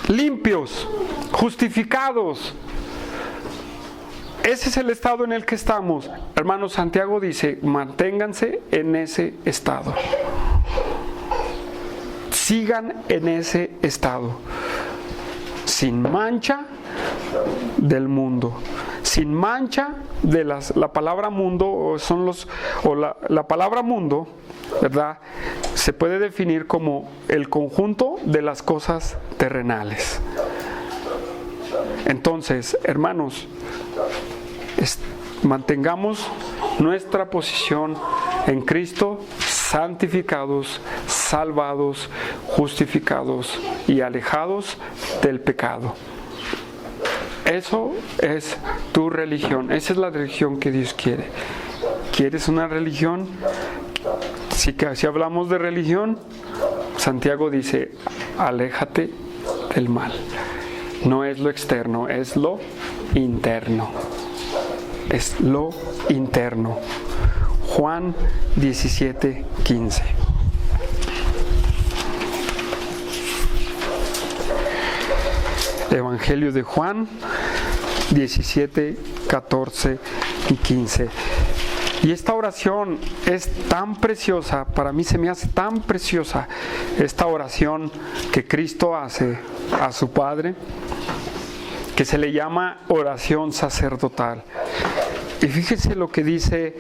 Limpios, justificados. ese es el estado en el que estamos. Hermano, Santiago dice, manténganse en ese estado. Sigan en ese estado. Sin mancha del mundo. Sin mancha de la palabra mundo, la palabra mundo, ¿verdad? Se puede definir como el conjunto de las cosas terrenales. Entonces, hermanos, mantengamos nuestra posición en Cristo, santificados, salvados, justificados y alejados del pecado. Eso es tu religión. Esa es la religión que Dios quiere. ¿Quieres una religión? Si hablamos de religión, Santiago dice, aléjate del mal. No es lo externo, es lo interno. Es lo interno. Juan 17:15. Evangelio de Juan 17, 14 y 15. Y esta oración es tan preciosa, para mí se me hace tan preciosa esta oración que Cristo hace a su Padre, que se le llama oración sacerdotal. Y fíjese lo que dice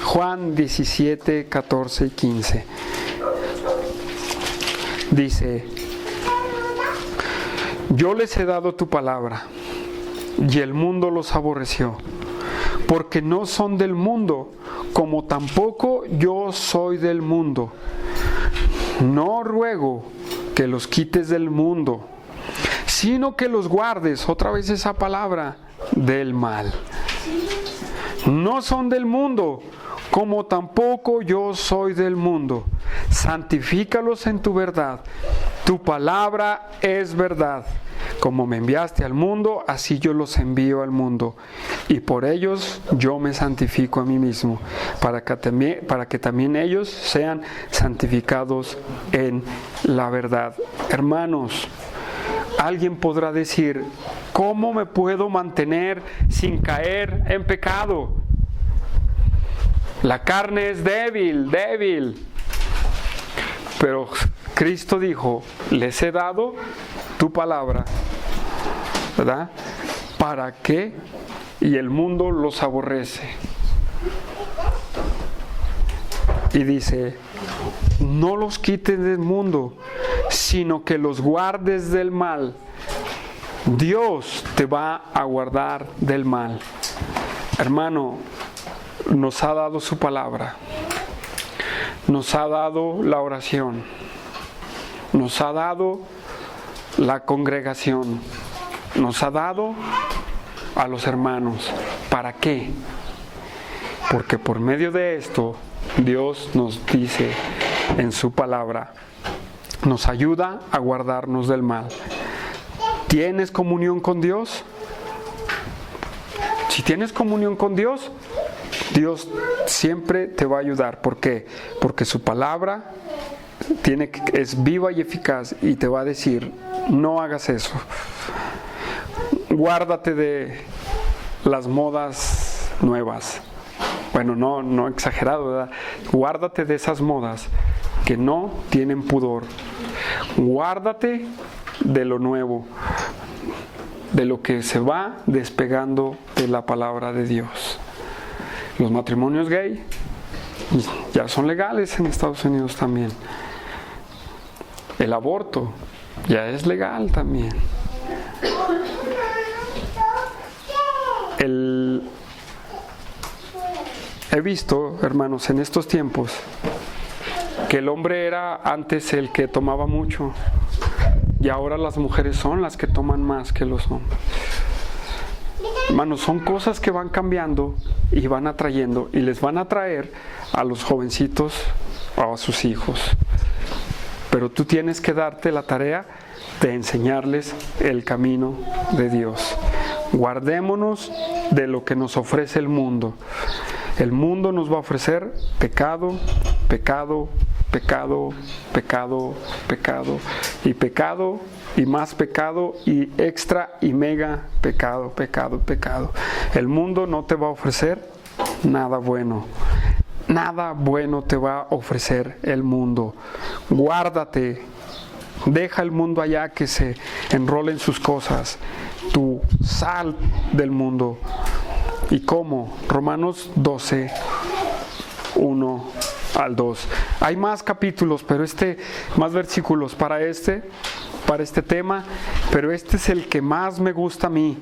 Juan 17, 14 y 15. Dice, yo les he dado tu palabra, y el mundo los aborreció, porque no son del mundo, como tampoco yo soy del mundo. No ruego que los quites del mundo, sino que los guardes, otra vez esa palabra, del mal. No son del mundo, como tampoco yo soy del mundo. Santifícalos en tu verdad. Tu palabra es verdad. Como me enviaste al mundo, así yo los envío al mundo. Y por ellos yo me santifico a mí mismo, para que también ellos sean santificados en la verdad. Hermanos, alguien podrá decir, ¿cómo me puedo mantener sin caer en pecado? La carne es débil. Pero Cristo dijo, les he dado tu palabra, ¿verdad? ¿Para qué? Y el mundo los aborrece. Y dice, no los quites del mundo, sino que los guardes del mal. Dios te va a guardar del mal. Hermano, nos ha dado su palabra, nos ha dado la oración, nos ha dado la congregación, nos ha dado a los hermanos. ¿Para qué? Porque por medio de esto Dios nos dice en su palabra, nos ayuda a guardarnos del mal. ¿Tienes comunión con Dios? Si tienes comunión con Dios, Dios siempre te va a ayudar. ¿Por qué? Porque su palabra es viva y eficaz y te va a decir, no hagas eso. Guárdate de las modas nuevas. Bueno, no exagerado, ¿verdad? Guárdate de esas modas que no tienen pudor. Guárdate de lo nuevo, de lo que se va despegando de la palabra de Dios. Los matrimonios gay ya son legales en Estados Unidos también. El aborto ya es legal también. He visto, hermanos, en estos tiempos que el hombre era antes el que tomaba mucho y ahora las mujeres son las que toman más que los hombres. Hermanos, son cosas que van cambiando y van atrayendo y les van a traer a los jovencitos o a sus hijos. Pero tú tienes que darte la tarea de enseñarles el camino de Dios. Guardémonos de lo que nos ofrece el mundo. El mundo nos va a ofrecer pecado, pecado, pecado, pecado, pecado, y pecado, y más pecado, y extra y mega pecado, pecado, pecado. El mundo no te va a ofrecer nada bueno. Nada bueno te va a ofrecer el mundo. Guárdate. Deja el mundo allá que se enrole en sus cosas. Tú sal del mundo. ¿Y cómo? Romanos 12, 1 al 2. Hay más capítulos, pero más versículos para este tema, pero este es el que más me gusta a mí.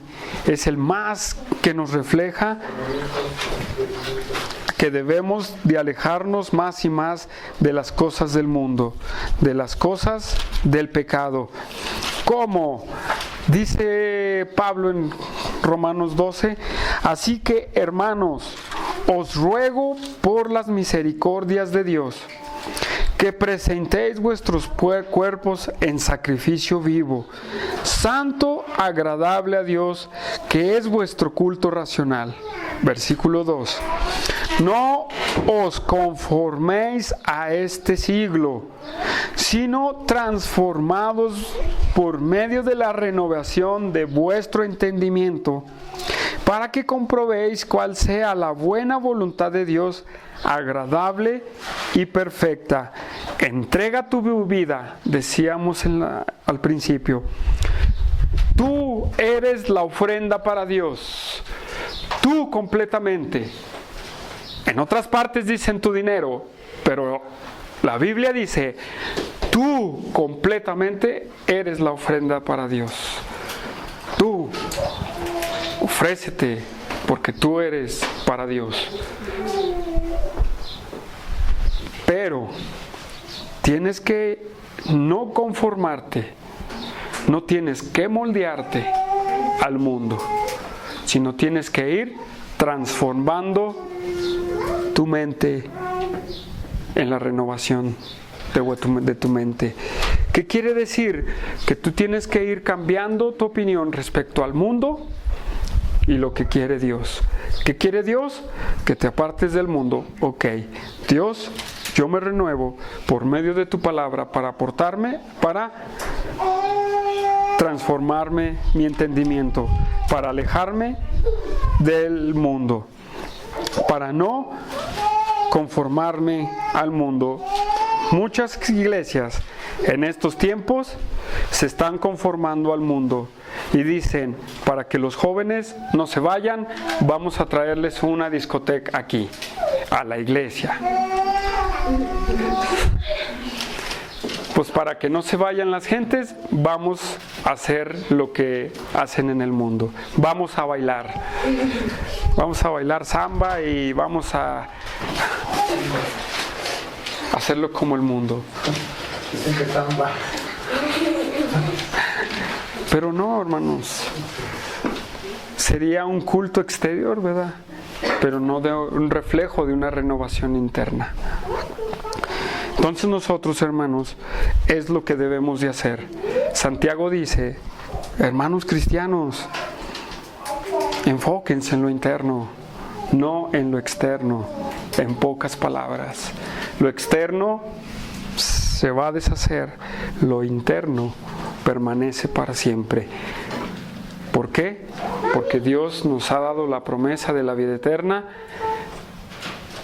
Es el más que nos refleja que debemos de alejarnos más y más de las cosas del mundo, de las cosas del pecado. ¿Cómo? Dice Pablo en Romanos 12, así que hermanos, os ruego por las misericordias de Dios, que presentéis vuestros cuerpos en sacrificio vivo, santo, agradable a Dios, que es vuestro culto racional. Versículo 2. No os conforméis a este siglo, sino transformados por medio de la renovación de vuestro entendimiento, para que comprobéis cuál sea la buena voluntad de Dios, agradable y perfecta. Entrega tu vida, decíamos al principio. Tú eres la ofrenda para Dios. Tú completamente. En otras partes dicen tu dinero, pero la Biblia dice, tú completamente eres la ofrenda para Dios. Tú, ofrécete, porque tú eres para Dios. Pero tienes que no conformarte, no tienes que moldearte al mundo, sino tienes que ir transformando tu mente en la renovación de tu mente. ¿Qué quiere decir? Que tú tienes que ir cambiando tu opinión respecto al mundo y lo que quiere Dios. ¿Qué quiere Dios? Que te apartes del mundo. Ok, Dios, yo me renuevo por medio de tu palabra para aportarme, para transformarme mi entendimiento, para alejarme del mundo, para no conformarme al mundo. Muchas iglesias en estos tiempos se están conformando al mundo y dicen, para que los jóvenes no se vayan, vamos a traerles una discoteca aquí, a la iglesia. Pues para que no se vayan las gentes, vamos a hacer lo que hacen en el mundo. Vamos a bailar. Vamos a bailar samba y vamos a hacerlo como el mundo. Pero no, hermanos. Sería un culto exterior, ¿verdad? Pero no de un reflejo de una renovación interna. Entonces nosotros, hermanos, es lo que debemos de hacer. Santiago dice, hermanos cristianos, enfóquense en lo interno, no en lo externo, en pocas palabras. Lo externo se va a deshacer, lo interno permanece para siempre. ¿Por qué? Porque Dios nos ha dado la promesa de la vida eterna.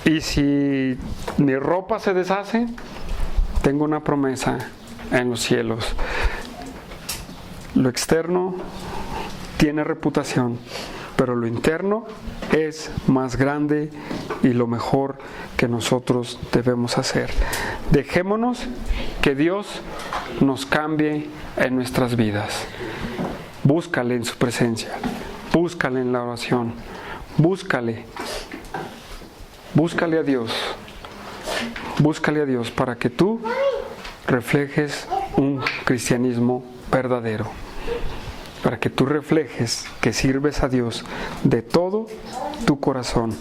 Y si mi ropa se deshace, tengo una promesa en los cielos. Lo externo tiene reputación, pero lo interno es más grande y lo mejor que nosotros debemos hacer. Dejémonos que Dios nos cambie en nuestras vidas. Búscale en su presencia, búscale en la oración, búscale a Dios. Búscale a Dios para que tú reflejes un cristianismo verdadero. Para que tú reflejes que sirves a Dios de todo tu corazón.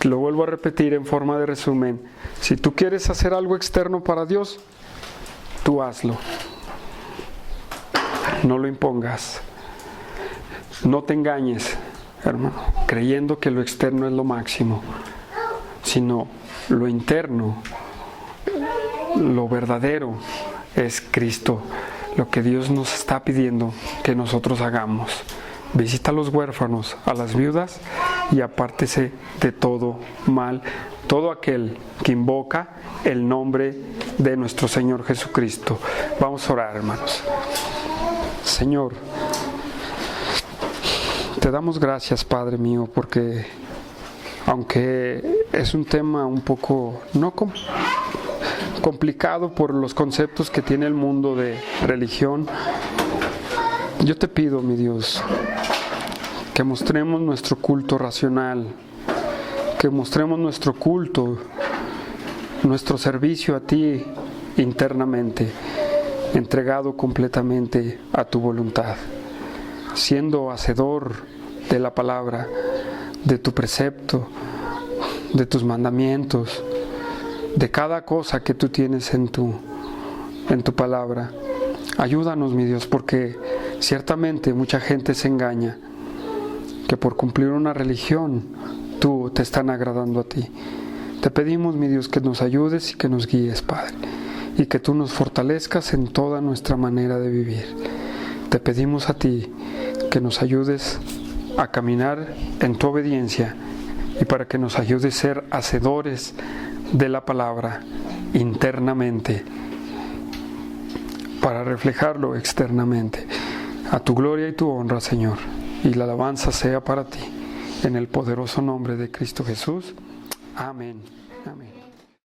Lo vuelvo a repetir en forma de resumen. Si tú quieres hacer algo externo para Dios, tú hazlo. No lo impongas. No te engañes, hermano, creyendo que lo externo es lo máximo. sino lo interno, lo verdadero es Cristo, lo que Dios nos está pidiendo que nosotros hagamos. Visita a los huérfanos, a las viudas, y apártese de todo mal, todo aquel que invoca el nombre de nuestro Señor Jesucristo. Vamos a orar, hermanos. Señor, te damos gracias, Padre mío, porque aunque es un tema un poco complicado por los conceptos que tiene el mundo de religión, yo te pido, mi Dios, que mostremos nuestro culto racional, que mostremos nuestro culto, nuestro servicio a ti internamente, entregado completamente a tu voluntad, siendo hacedor de la palabra, de tu precepto, de tus mandamientos, de cada cosa que tú tienes en tu palabra. Ayúdanos, mi Dios, porque ciertamente mucha gente se engaña, que por cumplir una religión tú te están agradando a ti. Te pedimos, mi Dios, que nos ayudes y que nos guíes, Padre, y que tú nos fortalezcas en toda nuestra manera de vivir. Te pedimos a ti que nos ayudes a caminar en tu obediencia y para que nos ayudes a ser hacedores de la palabra internamente, para reflejarlo externamente. A tu gloria y tu honra, Señor, y la alabanza sea para ti. En el poderoso nombre de Cristo Jesús. Amén. Amén.